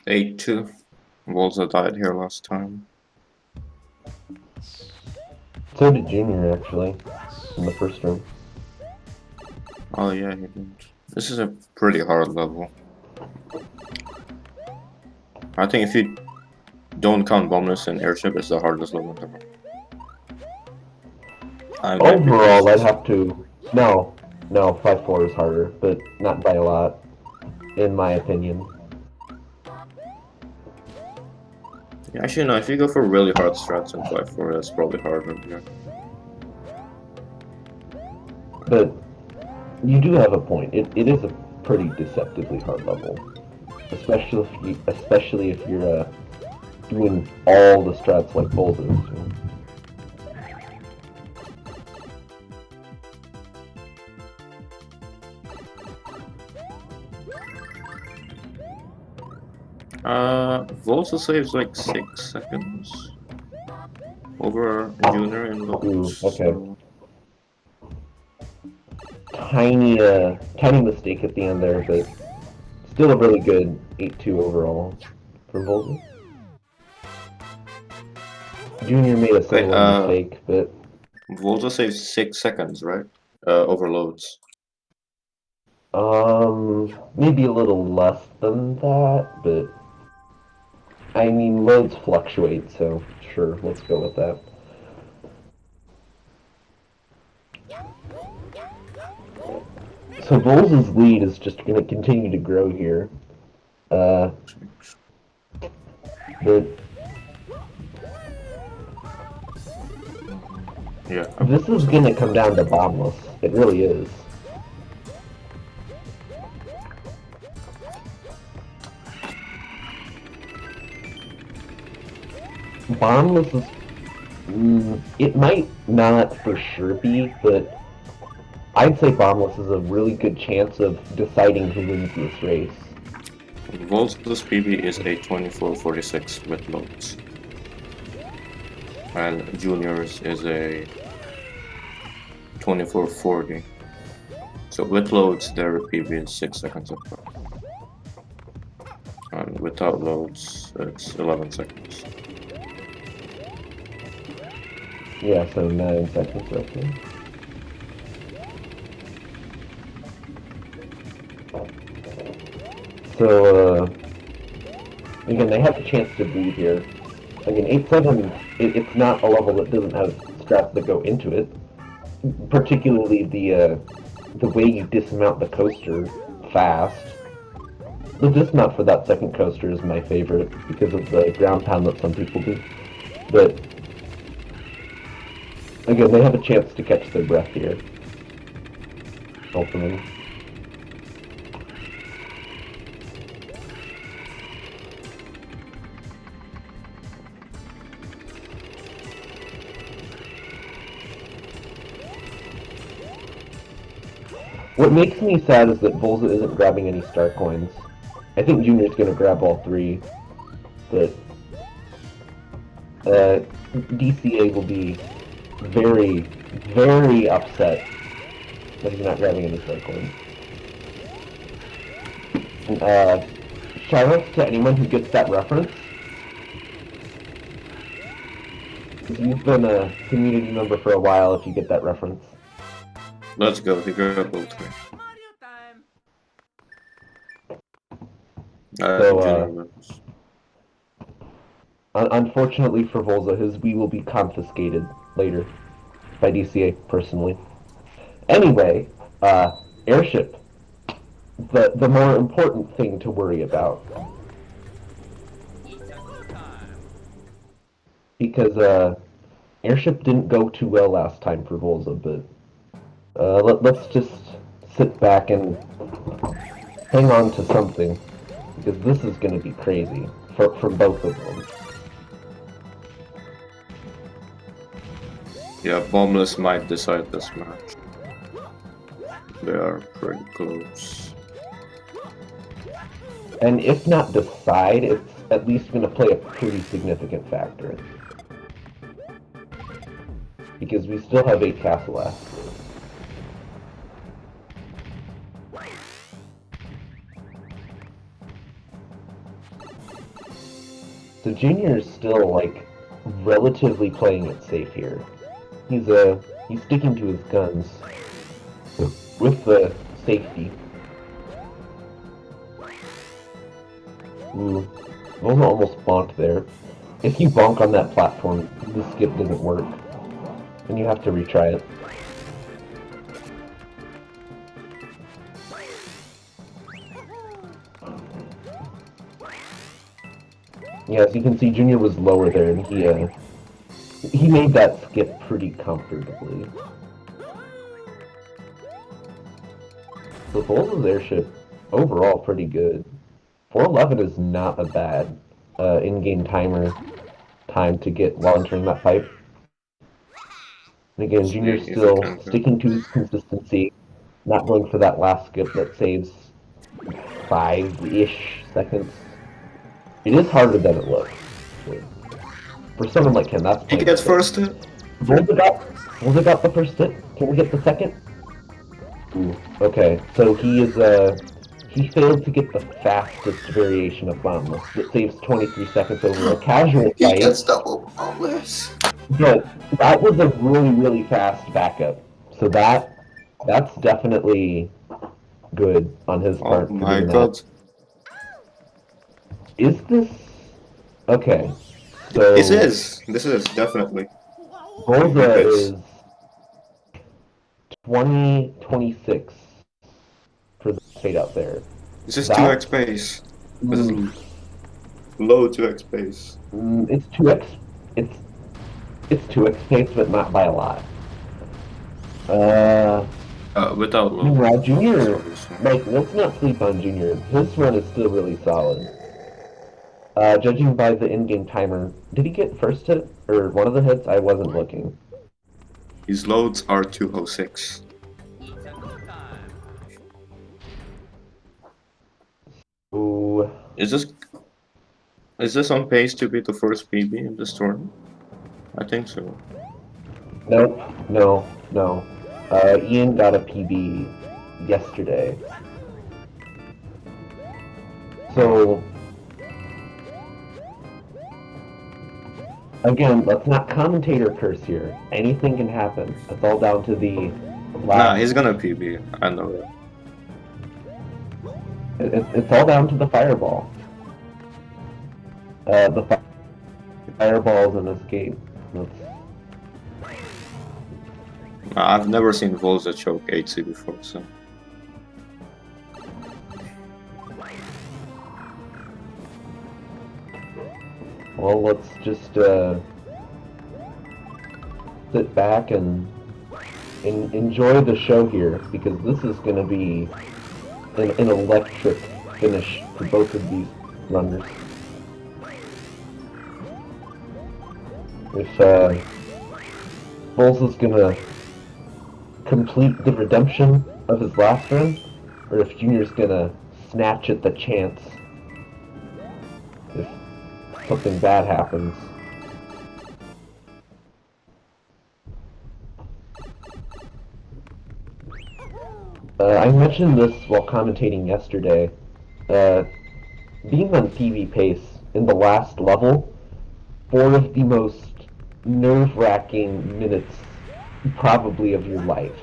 (8-2). Volza died here last time. So did Junior, actually, in the first room. Oh yeah, he did. This is a pretty hard level. I think if you don't count bombness and airship, it's the hardest level ever. Overall, I'd have to... No, 5-4 is harder, but not by a lot, in my opinion. Yeah, actually, no, if you go for really hard strats in 5-4, that's probably harder. Yeah. But you do have a point. It is a pretty deceptively hard level. Especially if you're doing all the strats like Volza is doing. Volza saves like 6 seconds over Junior in loads. Okay. So... Tiny mistake at the end there, but still a really good 8-2 overall for Volza. Junior made a similar mistake, but... Volza saves 6 seconds, right? Overloads. Maybe a little less than that, but... I mean, loads fluctuate, so sure, let's go with that. So Volza's lead is just going to continue to grow here. But yeah, this is going to come down to bombless. It really is. Boundless is... it might not for sure be, but I'd say Boundless is a really good chance of deciding who wins this race. Volza's PB is a 2446 with loads. And Junior's is a 2440. So with loads, their PB is 6 seconds apart. And without loads, it's 11 seconds. Yeah, so 9 seconds roughly. So, again, they have a chance to breathe here. Again, 8-7, it's not a level that doesn't have strats that go into it. Particularly the way you dismount the coaster fast. The dismount for that second coaster is my favorite because of the ground pound that some people do. But, again, they have a chance to catch their breath here. Ultimately. What makes me sad is that Volza isn't grabbing any star coins. I think Junior's gonna grab all 3, but DCA will be very, very upset that he's not grabbing any star coins. Shoutouts to anyone who gets that reference. You've been a community member for a while if you get that reference. Let's go, he grabbed all 3. So, unfortunately for Volza, his Wii will be confiscated later by DCA personally. Anyway, airship. The more important thing to worry about. Because airship didn't go too well last time for Volza, but let's just sit back and hang on to something. Because this is going to be crazy for both of them. Yeah, Bombless might decide this match. They are pretty close. And if not decide, it's at least going to play a pretty significant factor. Because we still have 8 castle left. So Junior is still, like, relatively playing it safe here. He's sticking to his guns with the safety. Ooh, Volza almost bonked there. If you bonk on that platform, the skip doesn't work. And you have to retry it. Yeah, as you can see, Junior was lower there, and he made that skip pretty comfortably. So Volza's airship, overall, pretty good. 411 is not a bad in-game time to get while entering that fight. And again, Junior's still sticking to his consistency, not going for that last skip that saves 5-ish seconds. It is harder than it looks. For someone like him, that's... He gets first hit. Volza got the first hit. Can we get the second? Ooh, okay. So he is, he failed to get the fastest variation of Bombless. It saves 23 seconds over a casual fight. He gets double Bombless. But that was a really, really fast backup. So that's definitely good on his part. Oh my god. Is this... Okay, so... This is, definitely. Volza is 2026 for the fade out there. This is 2x pace. This is low 2x pace. It's 2x... It's 2x pace, but not by a lot. Without low. Meanwhile, Junior... Like, let's not sleep on Junior. His run is still really solid. Judging by the in-game timer, did he get first hit or one of the hits? I wasn't looking. His loads are 206. Ooh, Is this on pace to be the first PB in this tournament? I think so. nope, no. Ian got a PB yesterday. So, again, let's not commentator curse here. Anything can happen. It's all down to the Nah, last. he's gonna PB. I know that. It's all down to the fireball. The fireballs in this game. I've never seen Volza choke 8C before, so. Well, let's just sit back and enjoy the show here, because this is going to be an electric finish for both of these runners. If Volza's going to complete the redemption of his last run, or if Junior's going to snatch at the chance if something bad happens. I mentioned this while commentating yesterday. Being on PV pace in the last level, 4 of the most nerve-wracking minutes probably of your life.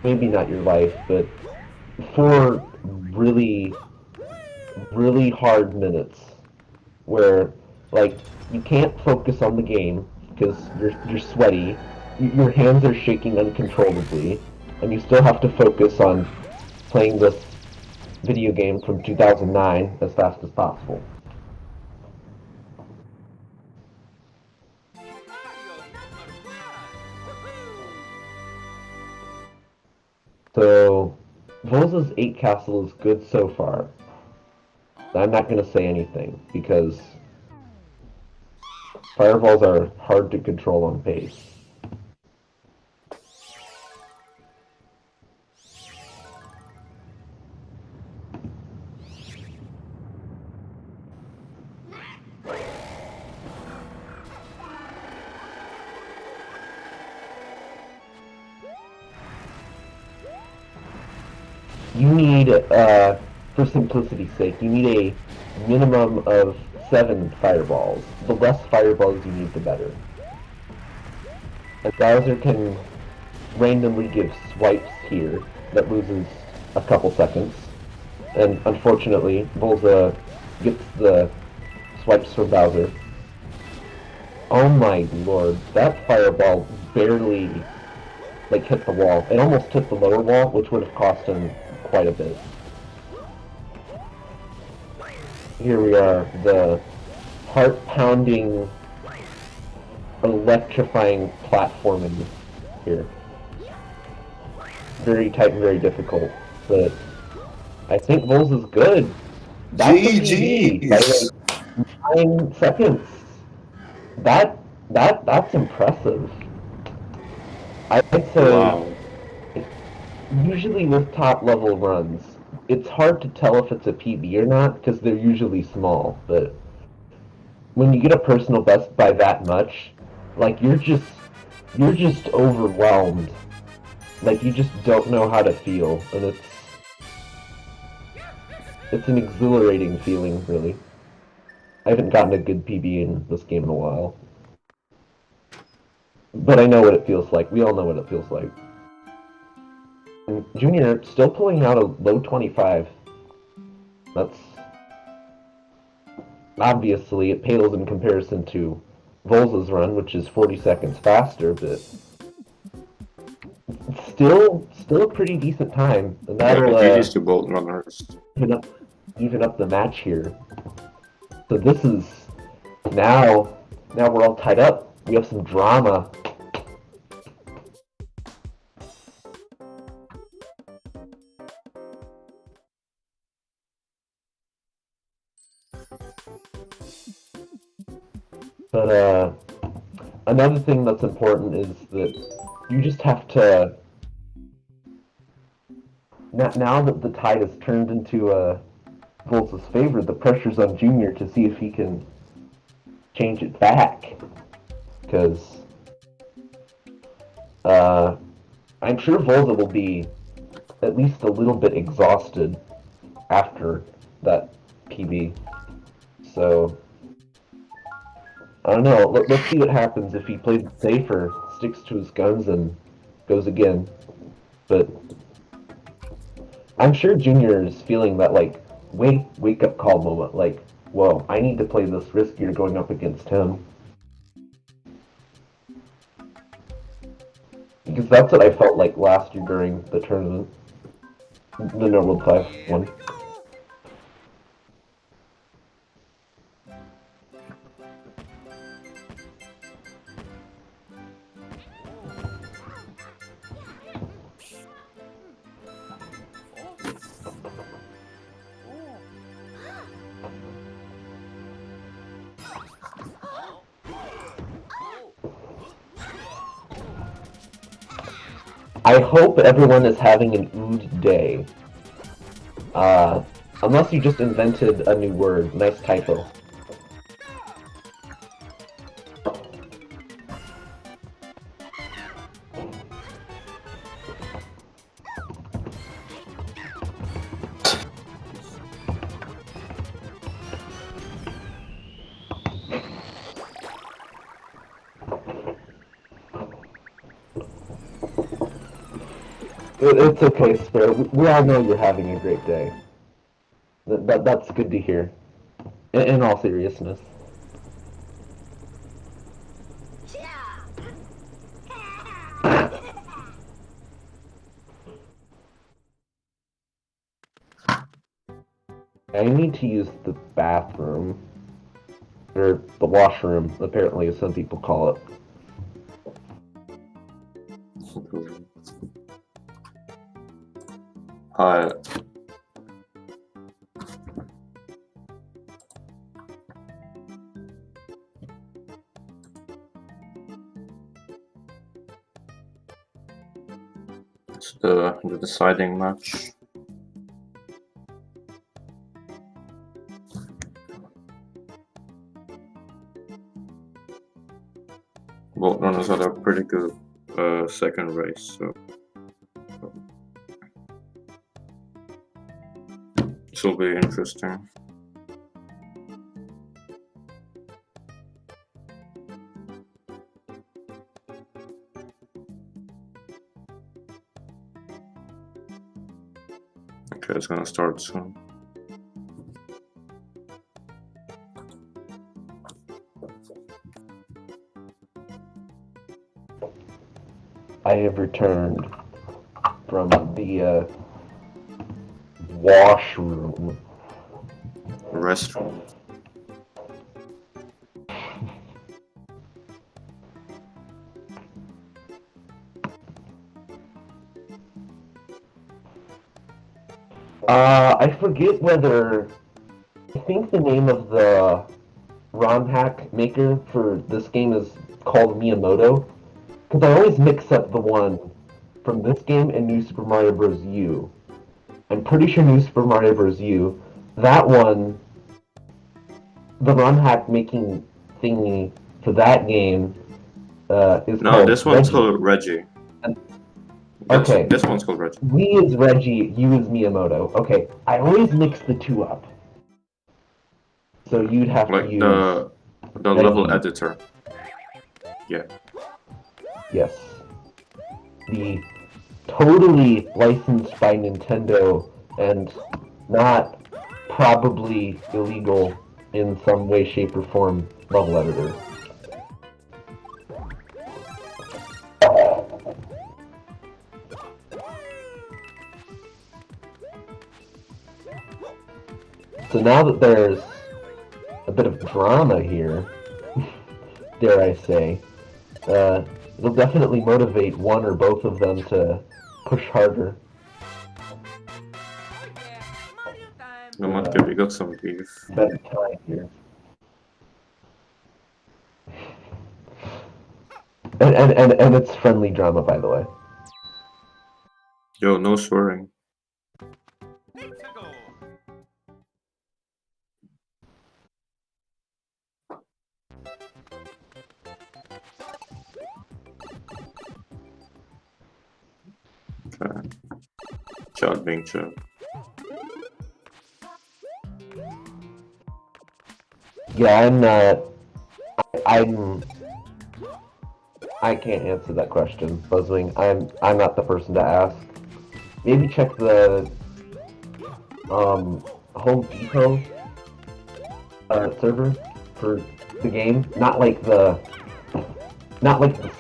Maybe not your life, but 4 really, really hard minutes where, like, you can't focus on the game because you're sweaty, your hands are shaking uncontrollably, and you still have to focus on playing this video game from 2009 as fast as possible. So, Volza's 8 castle is good so far. I'm not going to say anything because fireballs are hard to control on pace. You need, for simplicity's sake, you need a minimum of 7 fireballs. The less fireballs you need, the better. And Bowser can randomly give swipes here that loses a couple seconds. And unfortunately, Volza gets the swipes from Bowser. Oh my lord, that fireball barely hit the wall. It almost hit the lower wall, which would have cost him quite a bit. Here we are, the heart-pounding, electrifying platforming here. Very tight and very difficult, but I think Volza's good. That's a PB by 9 seconds. That's impressive. I'd say Wow. usually with top level runs, it's hard to tell if it's a PB or not because they're usually small. But when you get a personal best by that much, like you're just overwhelmed. Like you just don't know how to feel, and it's an exhilarating feeling, really. I haven't gotten a good PB in this game in a while. But I know what it feels like. We all know what it feels like. And Junior still pulling out a low 25. That's obviously it pales in comparison to Volza's run, which is 40 seconds faster, but still a pretty decent time. And that'll GG's to both runners. even up the match here. So this is now we're all tied up. We have some drama. another thing that's important is that you just have to, now that the tide has turned into Volza's favor, the pressure's on Junior to see if he can change it back. Because I'm sure Volza will be at least a little bit exhausted after that PB. So, I don't know. Let's see what happens if he plays it safer, sticks to his guns, and goes again. But I'm sure Junior is feeling that, like, wake up call moment. Like, whoa, I need to play this riskier going up against him. Because that's what I felt like last year during the tournament. The No World 5 one. I hope everyone is having an ood day. Unless you just invented a new word. Nice typo. It's okay, Spare. We all know you're having a great day. That's good to hear. In all seriousness. I need to use the bathroom. Or the washroom, apparently, as some people call it. Hi. It's the deciding match. Both runners had a pretty good second race, so this will be interesting. Okay, it's gonna start soon. I have returned from the washroom. Restroom. I forget whether... I think the name of the ROM hack maker for this game is called Miyamoto. Because I always mix up the one from this game and New Super Mario Bros. U. I'm pretty sure New Super Mario Bros. U, that one, the ROM hack making thingy for that game is No, called this one's Reggie. called Reggie. Okay. This one's called Reggie. We is Reggie, you is Miyamoto. Okay, I always mix the two up. So you'd have to use... the level editor. Yeah. Yes. The totally licensed by Nintendo and not probably illegal in some way, shape, or form level editor. So now that there's a bit of drama here, dare I say, it'll definitely motivate one or both of them to push harder. No matter, we got some beef. Better time here. And it's friendly drama, by the way. Yo, no swearing. Okay. Child being chill. Yeah, I'm not. I'm. I can't answer that question, Buzzwing. I'm not the person to ask. Maybe check the Home Depot server for the game. Not like the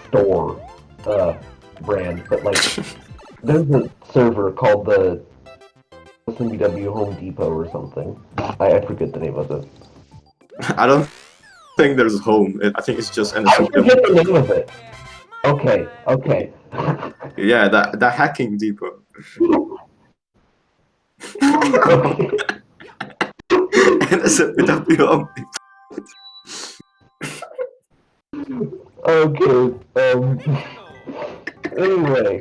store brand, but like there's a server called the NSMBW Home Depot or something. I forget the name of it. I don't think there's home. I think it's just I NSMW. forget the name of it. Okay. Yeah, that hacking depot. Okay. NSMBW home. Okay. Anyway,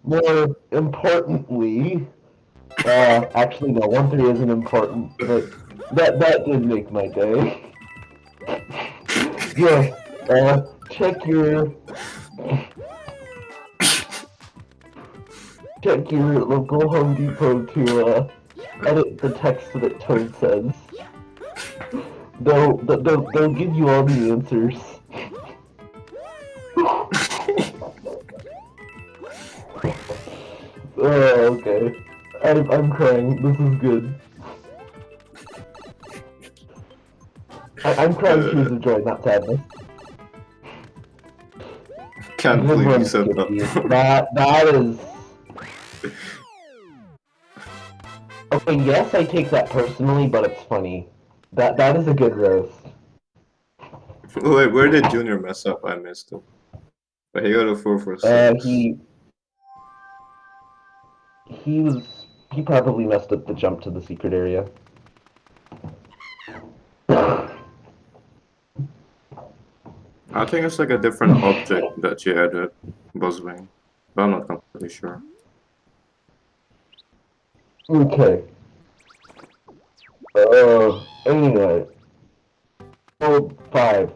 more importantly, actually no, 1-3 isn't important, but that did make my day. Yeah. Check your local Home Depot to edit the text that Toad says. They'll give you all the answers. Oh, okay. I'm crying. This is good. I'm crying tears of joy, not sadness. Can't Good believe one, you said Skippy. that. That is. Okay, yes, I take that personally, but it's funny. That is a good roast. Wait, where did Junior mess up? I missed him. But he got a 4 for 6. He probably messed up the jump to the secret area. I think it's like a different object that you added, Buzzwing. But I'm not completely sure. Okay. Anyway. Hold 5.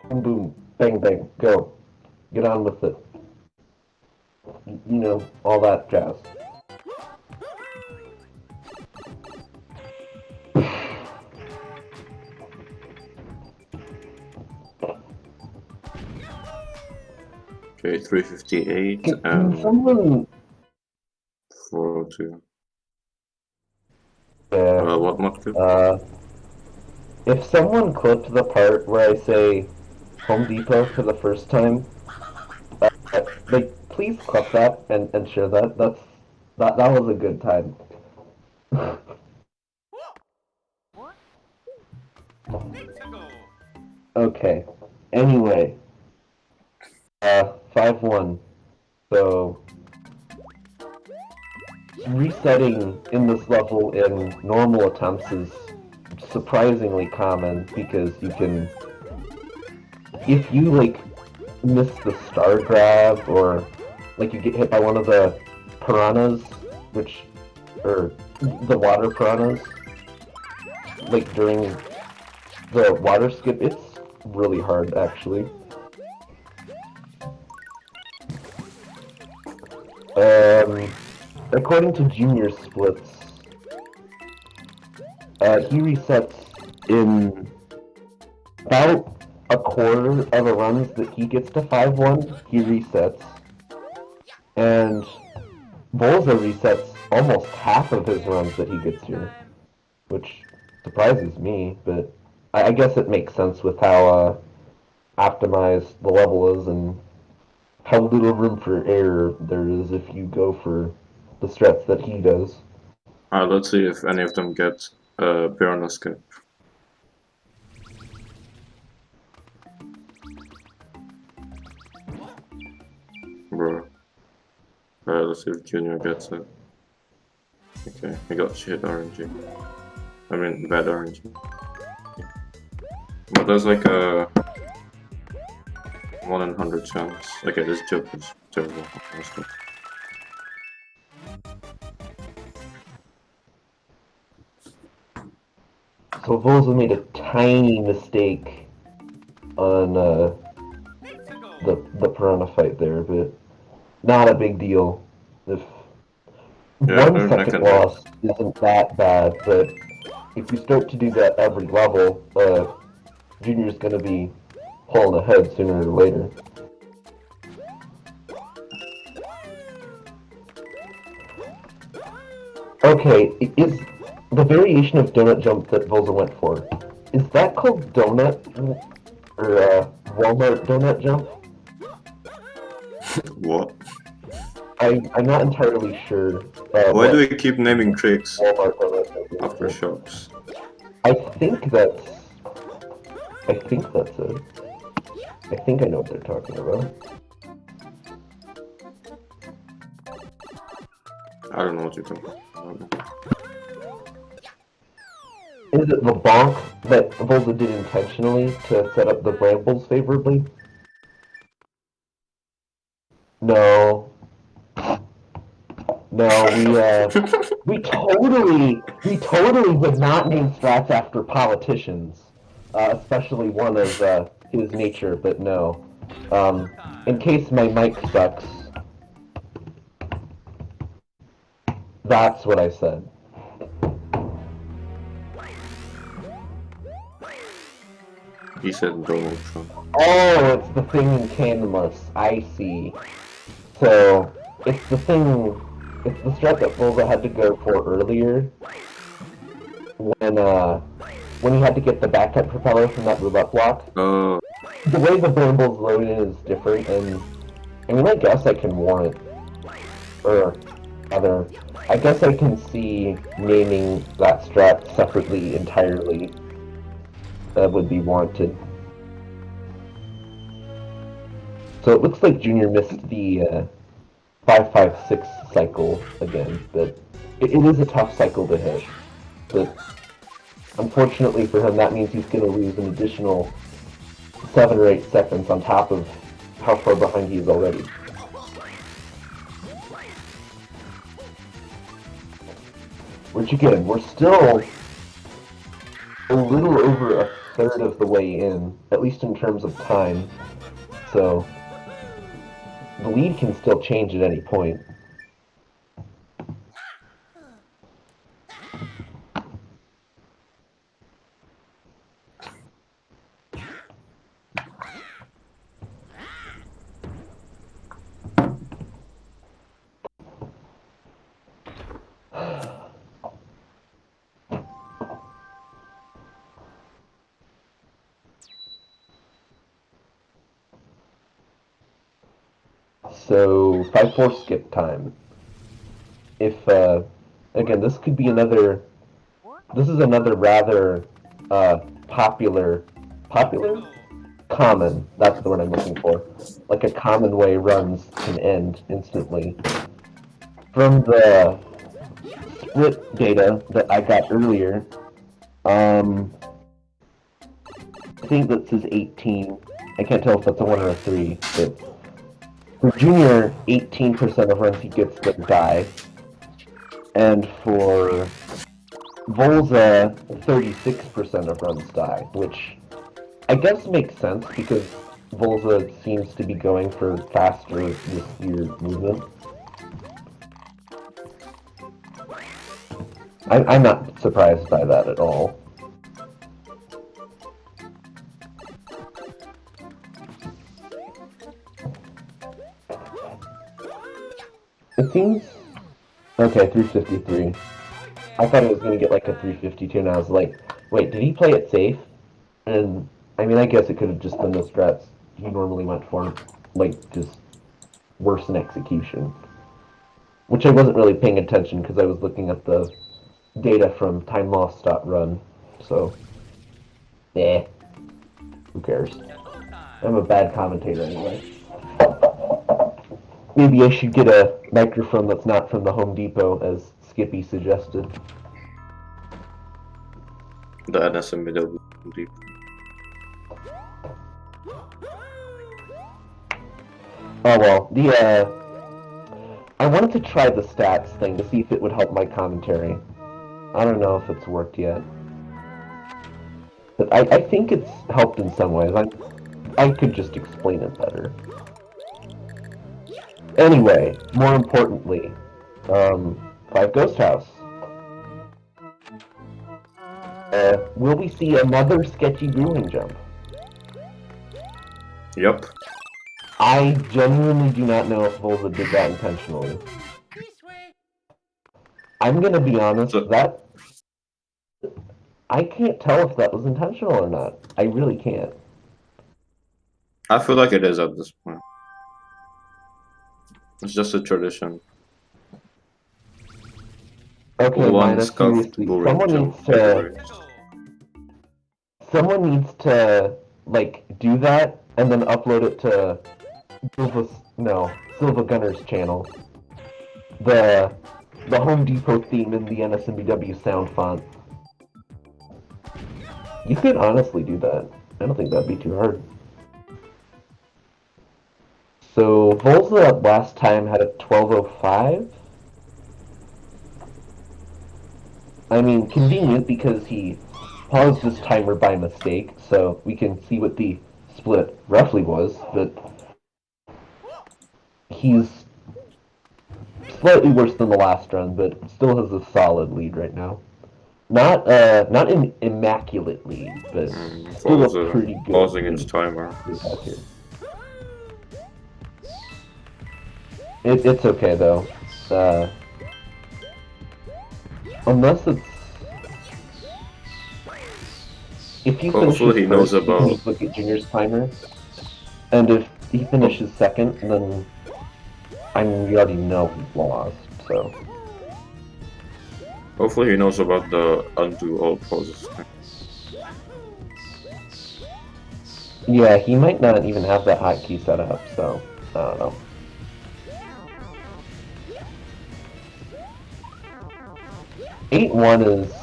Boom, boom. Bang, bang. Go. Get on with it. You know, all that jazz. Okay, 358 Can and someone... 402. Yeah. What motive? If someone clipped the part where I say Home Depot for the first time, like, please clip that and share that. That was a good time. Okay. Anyway, 5-1. So resetting in this level in normal attempts is surprisingly common because you can, if you like miss the star grab or like you get hit by one of the piranhas, or the water piranhas, like during the water skip, it's really hard actually. According to Junior splits, he resets in about a quarter of the runs that he gets to 5-1, he resets. And Volza resets almost half of his runs that he gets here, which surprises me, but I guess it makes sense with how optimized the level is and how little room for error there is if you go for the strats that he does. Let's see if any of them get Piranha Skip. Bro. Let's see if Junior gets it. Okay, he got shit RNG. I mean, bad RNG. But there's like a 1 in 100 chance. Okay, this joke is terrible. Honestly. So Volza made a tiny mistake on the piranha fight there, but not a big deal. If Yeah, 1 second neck. loss isn't that bad, but if you start to do that every level, Junior's gonna be pulling ahead sooner or later. Okay, is the variation of donut jump that Volza went for, is that called donut or Walmart donut jump? What? I'm not entirely sure. Why do What we keep naming tricks Walmart donut jump is. after shops? I think that's. I think that's it. I think I know what they're talking about. I don't know what you're talking about. Is it the bonk that Volza did intentionally to set up the brambles favorably? No. No, we totally would not name strats after politicians, especially one of his nature, but no. In case my mic sucks, that's what I said. He said Donald Trump. Oh, it's the thing in Canvas. I see. So, it's the thing, it's the strat that Volza had to go for earlier when he had to get the backcut propeller from that roulette block. Oh, The way the brambles load in is different, and I mean, I guess I can warrant, or rather, I guess I can see naming that strat separately entirely that would be warranted. So it looks like Junior missed the 556 cycle again, but it is a tough cycle to hit. But unfortunately for him, that means he's going to lose an additional 7 or 8 seconds on top of how far behind he is already. Which again, we're still a little over a third of the way in, at least in terms of time. So the lead can still change at any point. So 5-4 skip time. If again, this could be another. This is another rather popular, common. That's the word I'm looking for. Like a common way runs can end instantly. From the split data that I got earlier, I think that says 18. I can't tell if that's a 1 or a 3, but for Junior, 18% of runs he gets that die. And for Volza, 36% of runs die, which I guess makes sense because Volza seems to be going for faster, riskier movement. I'm not surprised by that at all. It seems... Okay, 353. I thought it was going to get like a 352, and I was like, wait, did he play it safe? And, I mean, I guess it could have just been the strats he normally went for, like, just worse in execution. Which I wasn't really paying attention because I was looking at the data from timeloss.run, so... Eh. Who cares? I'm a bad commentator anyway. Maybe I should get a microphone that's not from the Home Depot, as Skippy suggested. the NSMBW. Oh well, I wanted to try the stats thing to see if it would help my commentary. I don't know if it's worked yet. But I think it's helped in some ways. I could just explain it better. Anyway, more importantly, Five Ghost House. Will we see another sketchy brewing jump? Yep. I genuinely do not know if Volza did that intentionally. I'm gonna be honest, So, that I can't tell if that was intentional or not. I really can't. I feel like it is at this point. It's just a tradition. Okay, One Mina, scuffed seriously, bowling jump erased. someone needs to like do that and then upload it to Silva Gunner's channel. The the Home Depot theme in the NSMBW sound font. You could honestly do that. I don't think that'd be too hard. So Volza last time had a 12:05. I mean, convenient because he paused his timer by mistake, so we can see what the split roughly was, but he's slightly worse than the last run, but still has a solid lead right now. Not an immaculate lead, but still a pretty good Pausing lead its timer. we have here. It's okay though. Unless it's if he Hopefully he finishes knows first, we can about. just look at Junior's timer. And if he finishes second, then I mean we already know he's lost. So Hopefully he knows about the undo all pauses. yeah, he might not even have that hotkey set up. So I don't know. Eight one is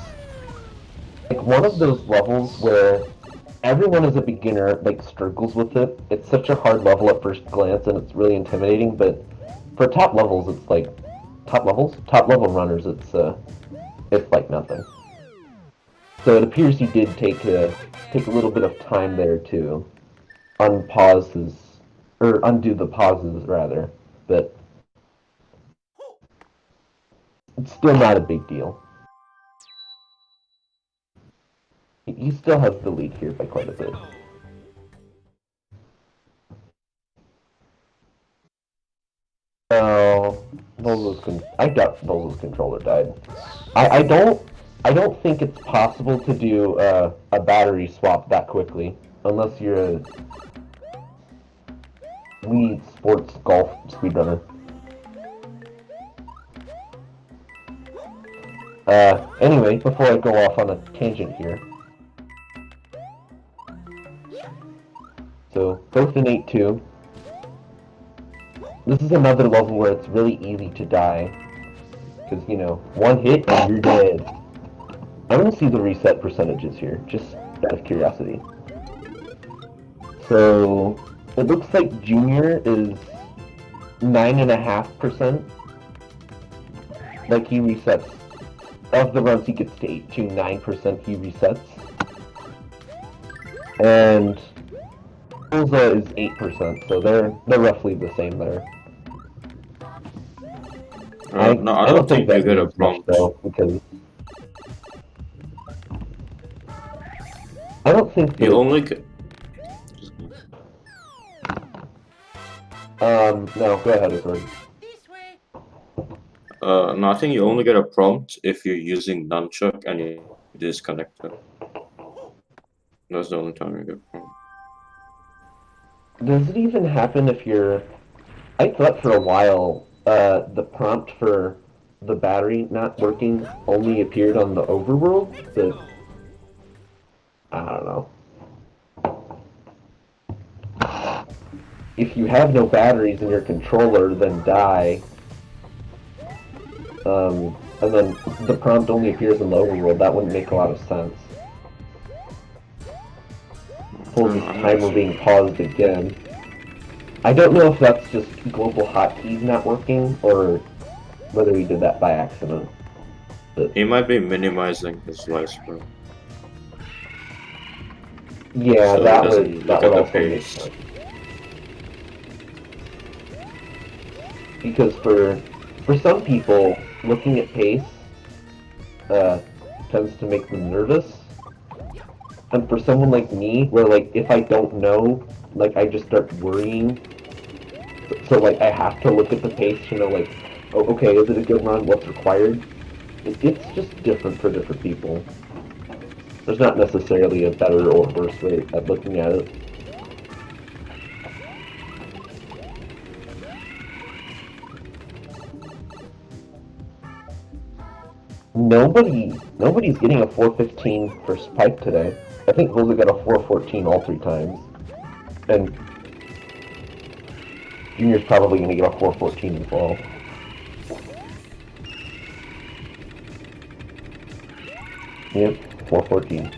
like one of those levels where everyone as a beginner like struggles with it. It's such a hard level at first glance, and it's really intimidating. But for top levels, it's like top level runners. It's like nothing. So it appears he did take a little bit of time there to unpause his or undo the pauses rather, but it's still not a big deal. He still has the lead here by quite a bit. No, I doubt Volza's controller died. I don't think it's possible to do a battery swap that quickly unless you're a Wii Sports Golf speedrunner. Anyway, before I go off on a tangent here. So, both in 8-2. This is another level where it's really easy to die. Because, you know, one hit and you're dead. I'm gonna see the reset percentages here, just out of curiosity. So, it looks like Junior is 9.5%. Like he resets. Of the runs he gets to 8 to 9% he resets. And Volza is 8%, so they're roughly the same there. No, I don't think you get a prompt. Though, because I don't think that, You only get. no, go ahead, Edward. No, I think you only get a prompt if you're using nunchuck and you disconnect it. That's the only time you get a prompt. Does it even happen if you're... I thought for a while the prompt for the battery not working only appeared on the overworld, but I don't know. If you have no batteries in your controller, then die. And then the prompt only appears in the overworld, that wouldn't make a lot of sense. Hold this timer being paused again. I don't know if that's just global hotkeys not working or whether he did that by accident. But He might be minimizing his lifespan, yeah, so he that doesn't look would at the also make pace. sense. Because for some people, looking at pace uh, tends to make them nervous. And for someone like me, where like if I don't know, like I just start worrying. So like I have to look at the pace to know like, oh, okay, is it a good run? What's required? It's just different for different people. There's not necessarily a better or worse way at looking at it. Nobody's getting a 415 for Spike today. I think Volza got a 414 all 3 times. And Junior's probably going to get a 414 as well. Yep, 414.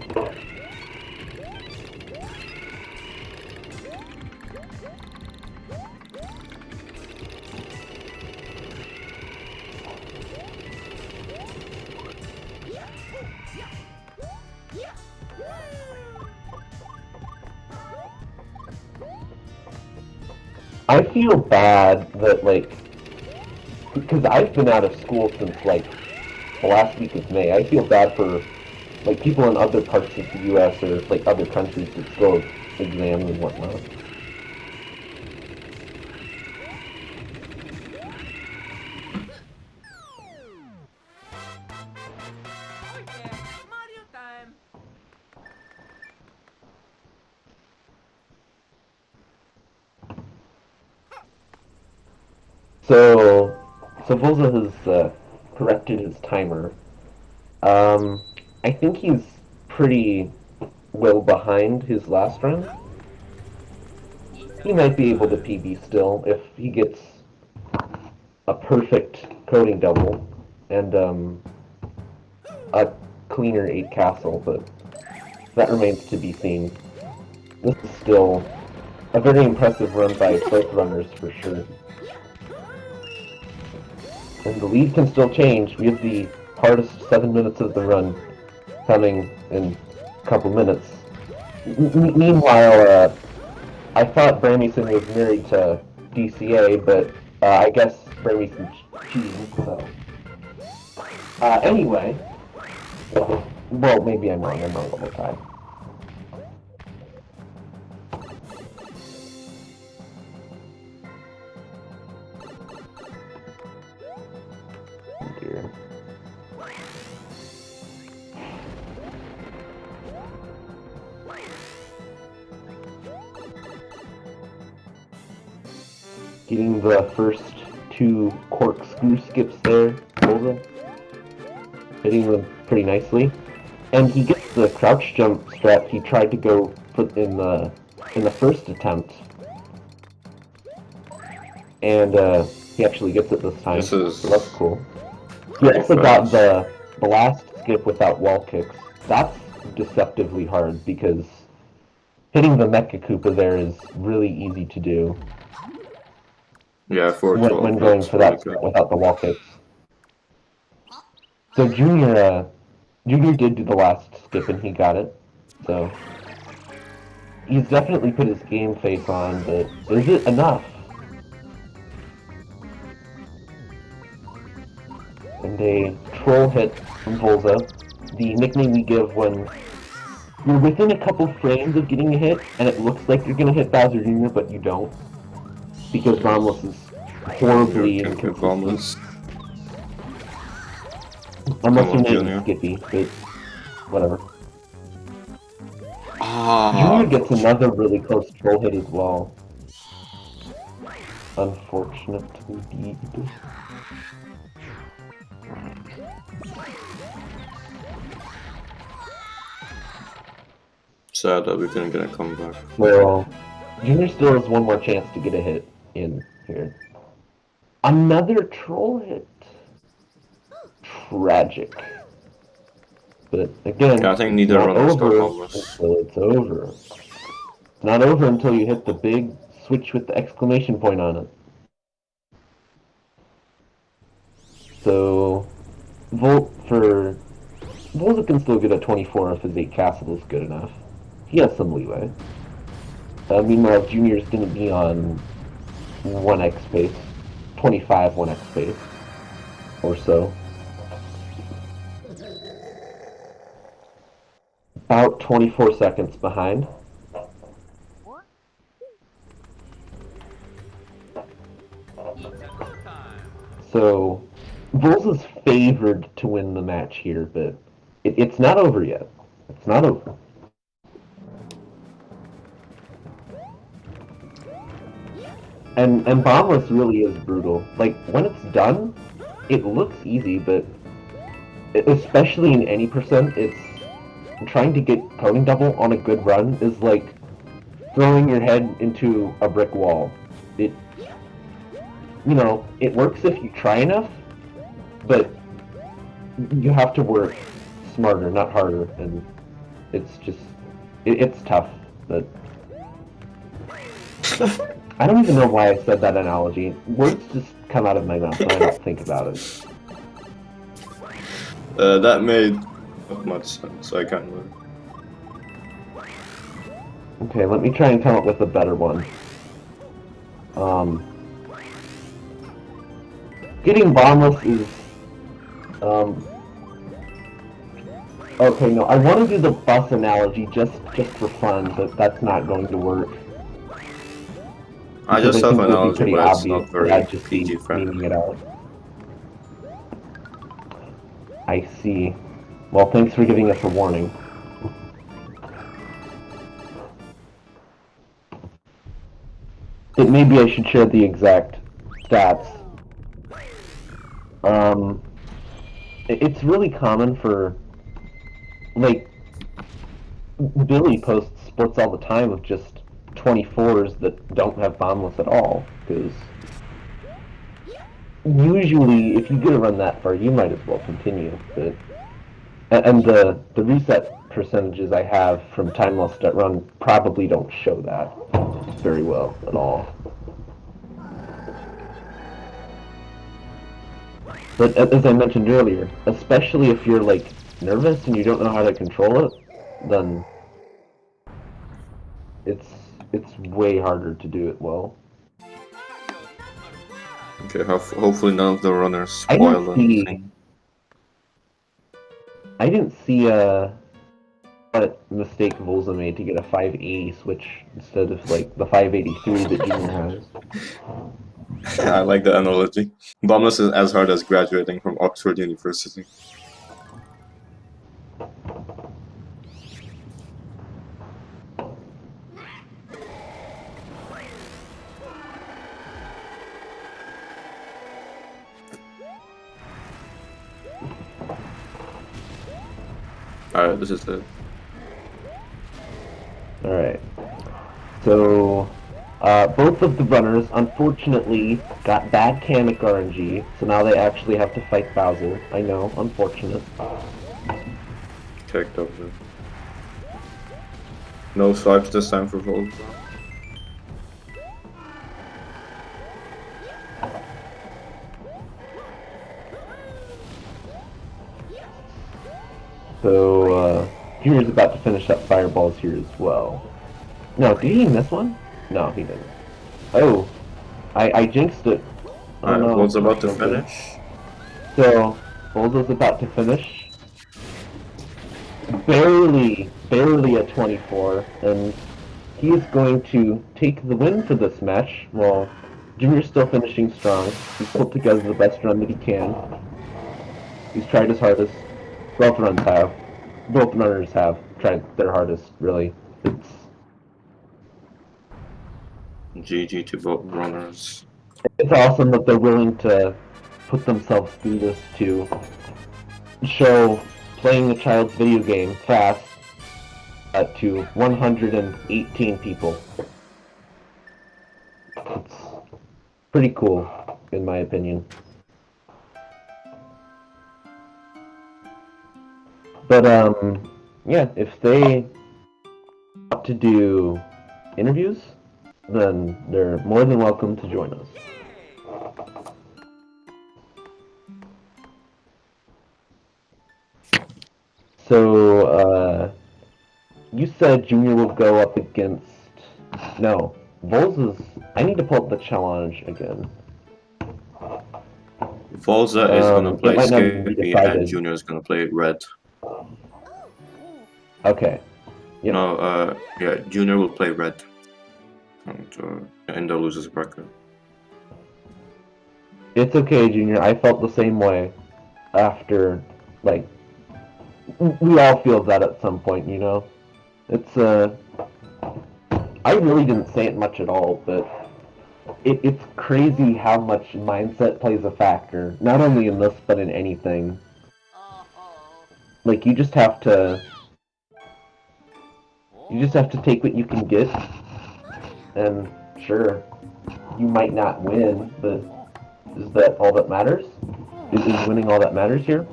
I feel bad that, like, because I've been out of school since, like, the last week of May. I feel bad for, like, people in other parts of the U.S. or, like, other countries that still have exams and whatnot. So Volza has corrected his timer. Um, I think he's pretty well behind his last run. He might be able to PB still if he gets a perfect coding double and a cleaner 8 castle, but that remains to be seen. This is still a very impressive run by both runners for sure. And the lead can still change. We have the hardest 7 minutes of the run coming in a couple minutes. Meanwhile, I thought Bramison was married to DCA, but I guess Bramison's cheating, so. Anyway. Well, maybe I'm wrong all the time. Oh dear. Getting the first 2 corkscrew skips there, Volza. Hitting them pretty nicely. And he gets the crouch jump strat he tried to go for in the first attempt. And he actually gets it this time. This is so that's cool. He also got the last skip without wall kicks. That's deceptively hard because hitting the Mecha Koopa there is really easy to do. Yeah, when going for that without the wall kicks. So Junior did do the last skip and he got it. So he's definitely put his game face on, but is it enough? And a troll hit from Volza, the nickname we give when you're within a couple frames of getting a hit and it looks like you're gonna hit Bowser Jr. but you don't. Because Romulus is horribly inconsistent. Unless your name is Skippy, but whatever. Junior gets another really close troll hit as well. Unfortunate indeed. Sad that we couldn't get a comeback. Well, Junior still has one more chance to get a hit in here. Another troll hit. Tragic. But again, yeah, I think neither runner's got until it's over. It's not over until you hit the big switch with the exclamation point on it. So, Volza can still get a 24 if his 8 castle is good enough. He has some leeway. Meanwhile, Junior's going to be on 1x pace, 25 1x pace, or so. About 24 seconds behind. So, Volza's favored to win the match here, but it's not over yet. It's not over. And Bombless really is brutal. Like, when it's done, it looks easy, but especially in any percent, it's trying to get coding double on a good run is like throwing your head into a brick wall. It, you know, it works if you try enough, but you have to work smarter, not harder, and it's just, it's tough, but I don't even know why I said that analogy. Words just come out of my mouth and I don't think about it. That made not much sense, I can't remember. Okay, let me try and come up with a better one. Getting bombless is, okay, no, I want to do the bus analogy just for fun, but that's not going to work. I Because just I have think an it would be analogy, pretty but it's obvious not very that I'd just be PG memeing friendly. it out. I see. Well, thanks for giving us a warning. Maybe I should share the exact stats. It's really common for, like, Billy posts sports all the time of just 24s that don't have bombless at all, because usually if you get to run that far, you might as well continue. But and the reset percentages I have from time lost at run probably don't show that very well at all. But as I mentioned earlier, especially if you're like nervous and you don't know how to control it, then it's way harder to do it well. Okay, hopefully none of the runners I spoil didn't see anything. I didn't see what mistake Volza made to get a 580 switch instead of like the 583 that Junior has. I like the analogy. Bombless is as hard as graduating from Oxford University. Alright, this is it. Alright. So, both of the runners, unfortunately, got bad Kamek RNG, so now they actually have to fight Bowser. I know, unfortunate. Checked over. No swipes this time for Volza. So, Junior's about to finish up Fireballs here as well. No, did he miss one? No, he didn't. Oh, I jinxed it. Oh Alright, no. Volza about to Okay. finish. So, Volza's about to finish. Barely a 24, and he's going to take the win for this match, while Junior's still finishing strong. He's put together the best run that he can. He's tried his hardest. Both runners have tried their hardest, really. GG to both runners. It's awesome that they're willing to put themselves through this to show playing a child's video game fast to 118 people. It's pretty cool, in my opinion. But, yeah, if they want to do interviews, then they're more than welcome to join us. So, you said Junior will go up against... No, Volza's... I need to pull up the challenge again. Volza is gonna It play might not be Skippy and decided. Junior is gonna play Red. Okay. Yep. No, yeah, Junior will play Red. And in the losers bracket. It's okay, Junior. I felt the same way after, like, we all feel that at some point, you know? It's, I really didn't say it much at all, but it's crazy how much mindset plays a factor, not only in this, but in anything. Like, you just have to take what you can get, and sure, you might not win, but is that all that matters? Is winning all that matters here?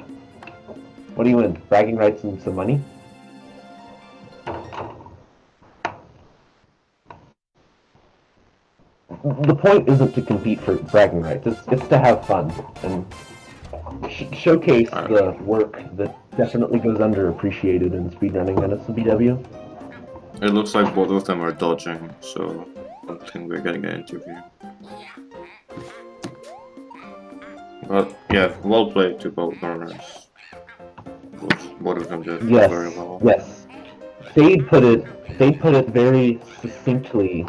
What do you win? Bragging rights and some money? The point isn't to compete for bragging rights. It's to have fun and showcase the work that definitely goes underappreciated in speedrunning NSMBW. It looks like both of them are dodging, so I don't think we're getting an interview. But yeah, well played to both runners. Both of them did very well. Yes. Fade put it very succinctly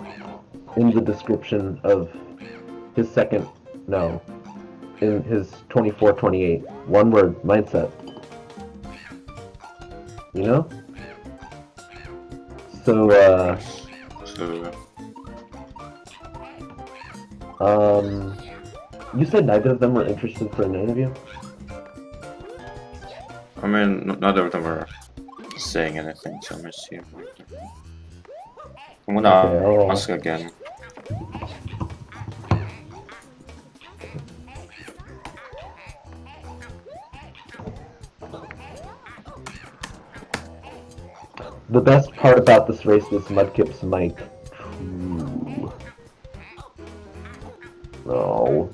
in the description of his in his 24-28. One word, mindset. You know? So, you said neither of them were interested for an interview? I mean, neither of them are saying anything, so I'm gonna see. I'm gonna ask again. The best part about this race was Mudkip's mic. True. No.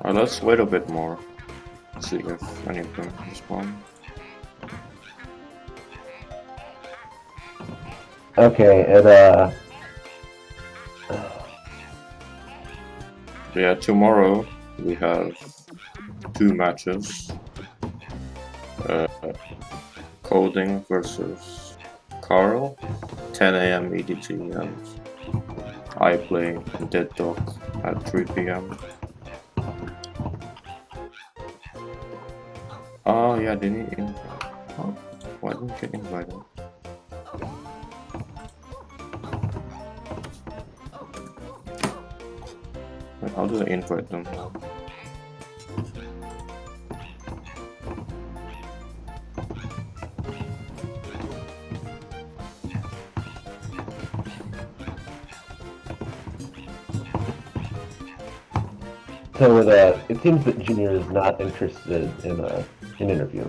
Let's wait a bit more. See if any of them respond. Okay, yeah, tomorrow we have 2 matches. Coding versus Carl, 10 a.m. EDT, and I play Dead Dog at 3 p.m. Oh yeah, they need invite. Oh, why didn't I get invited? Wait, how do I invite them? so it seems that Junior is not interested in an interview.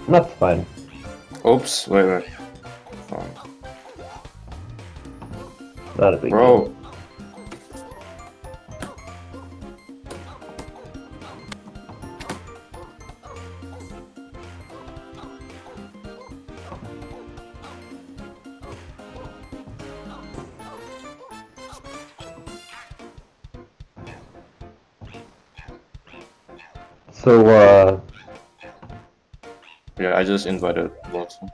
And that's fine. Oops, wait. Oh. Not a big Bro. deal. So, Yeah, I just invited Volza.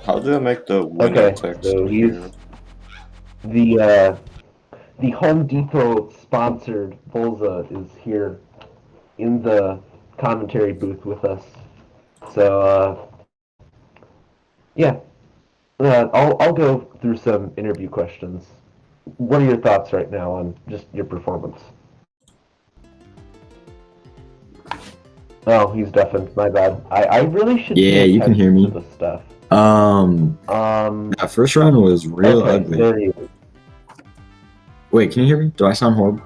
How do I make the winner text? So he's the Home Depot sponsored Volza is here in the commentary booth with us. So yeah, I'll go through some interview questions. What are your thoughts right now on just your performance? Oh, he's deafened. My bad. I really should. Yeah, you can hear me. To this stuff. That first run was real okay, ugly. there you go. Wait, can you hear me? Do I sound horrible?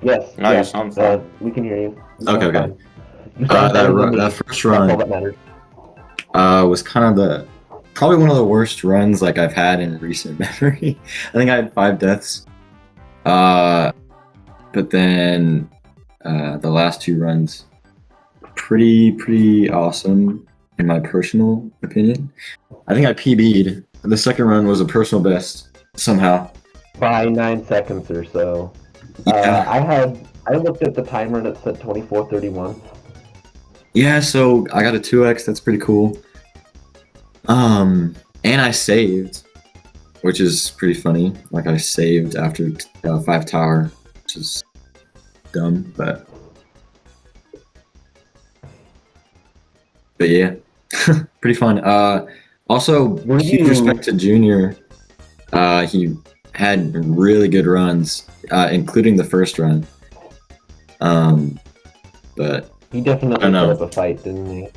Yes, No, you yes, sound fine. we can hear you. You Okay, sound okay. fine. You sound better than me. That first That's all run that matters. was kind of probably one of the worst runs like I've had in recent memory. I think I had 5 deaths. But then the last 2 runs, pretty awesome in my personal opinion. I think I PB'd. The second run was a personal best somehow. By 9 seconds or so. Yeah. I looked at the timer and it said 24:31. Yeah, so I got a 2x. That's pretty cool. And I saved, which is pretty funny. Like I saved after 5 tower, which is dumb, but yeah, pretty fun. Also, huge respect to Junior. He had really good runs, including the first run. But He definitely I know. put up a fight, didn't he?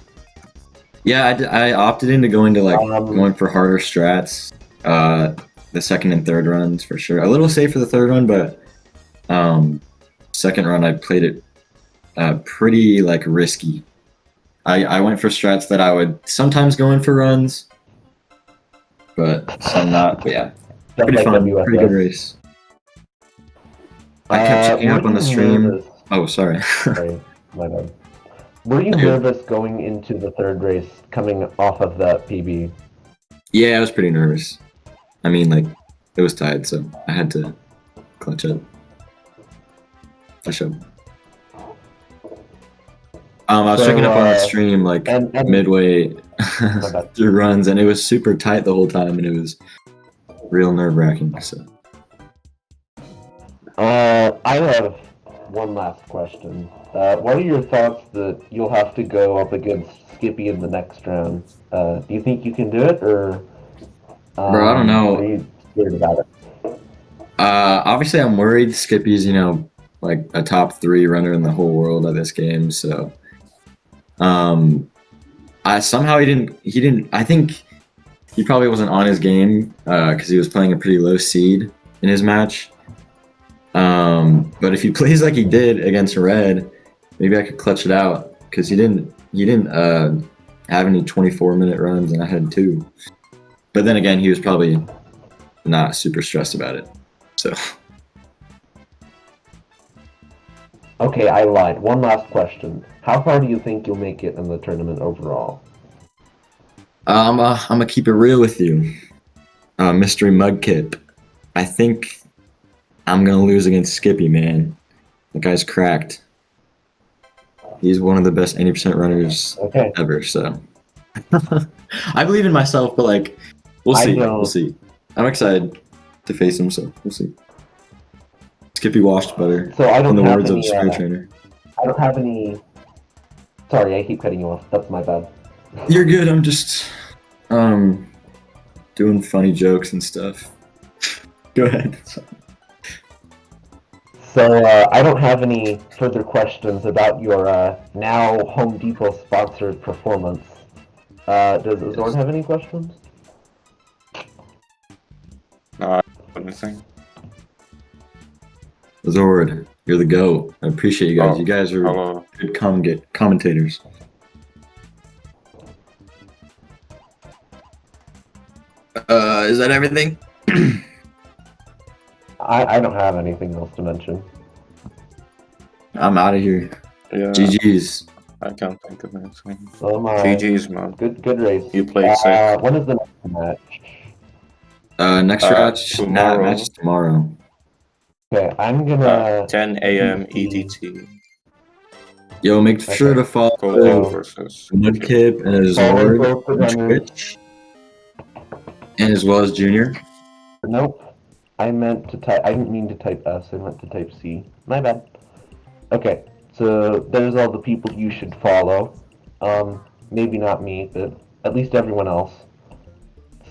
Yeah, I opted into going to going for harder strats. The second and third runs for sure. A little safe for the third run, but second run I played it pretty like risky. I went for strats that I would sometimes go in for runs, but some not. But yeah, pretty like fun, WFS. pretty good race. I kept checking up on the stream. Nervous? Oh, sorry. Sorry, my bad. Were you nervous going into the third race, coming off of that PB? Yeah, I was pretty nervous. I mean, like, it was tied, so I had to clutch up. For sure. I was checking up on the stream, like, midway through runs, and it was super tight the whole time, and it was real nerve-wracking, so. I have one last question. What are your thoughts that you'll have to go up against Skippy in the next round? Do you think you can do it, or bro, I don't know. Are you scared about it? Obviously, I'm worried. Skippy's, you know, like a top 3 runner in the whole world of this game. So, I somehow he didn't. I think he probably wasn't on his game because he was playing a pretty low seed in his match. But if he plays like he did against Red, maybe I could clutch it out because he didn't have any 24-minute runs and I had 2. But then again, he was probably not super stressed about it. So. Okay, I lied. One last question. How far do you think you'll make it in the tournament overall? I'm gonna keep it real with you, Mystery Mudkip. I think I'm gonna lose against Skippy, man. The guy's cracked. He's one of the best 80% runners ever. So I believe in myself, but like, we'll see. We'll see. I'm excited to face him, so we'll see. Skippy washed butter. So I don't in the have words any, of Spirit Trainer. I don't have any. Sorry, I keep cutting you off. That's my bad. You're good. I'm just doing funny jokes and stuff. Go ahead. So I don't have any further questions about your now Home Depot sponsored performance. Does Zorn have any questions? No, I don't have anything. Zord, you're the GOAT. I appreciate you guys. You guys are good commentators. Is that everything? I don't have anything else to mention. I'm out of here. Yeah. GG's. I can't think of anything. GG's, man. Good race. You played safe. When is the next match? Next match tomorrow. Okay, I'm gonna 10 a.m. EDT. Yo, make sure to follow Mudkip and his Zord on Twitch, and as well as Junior. Nope. I didn't mean to type S, I meant to type C. My bad. Okay, so there's all the people you should follow. Maybe not me, but at least everyone else.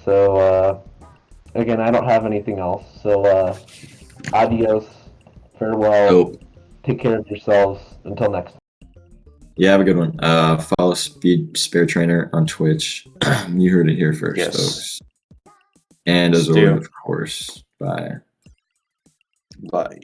So, again, I don't have anything else. So, adios, farewell, take care of yourselves, until next time. Yeah, have a good one. Follow Speed Spare Trainer on Twitch. You heard it here first, Yes. folks. And as Still. always, of course, bye. Bye.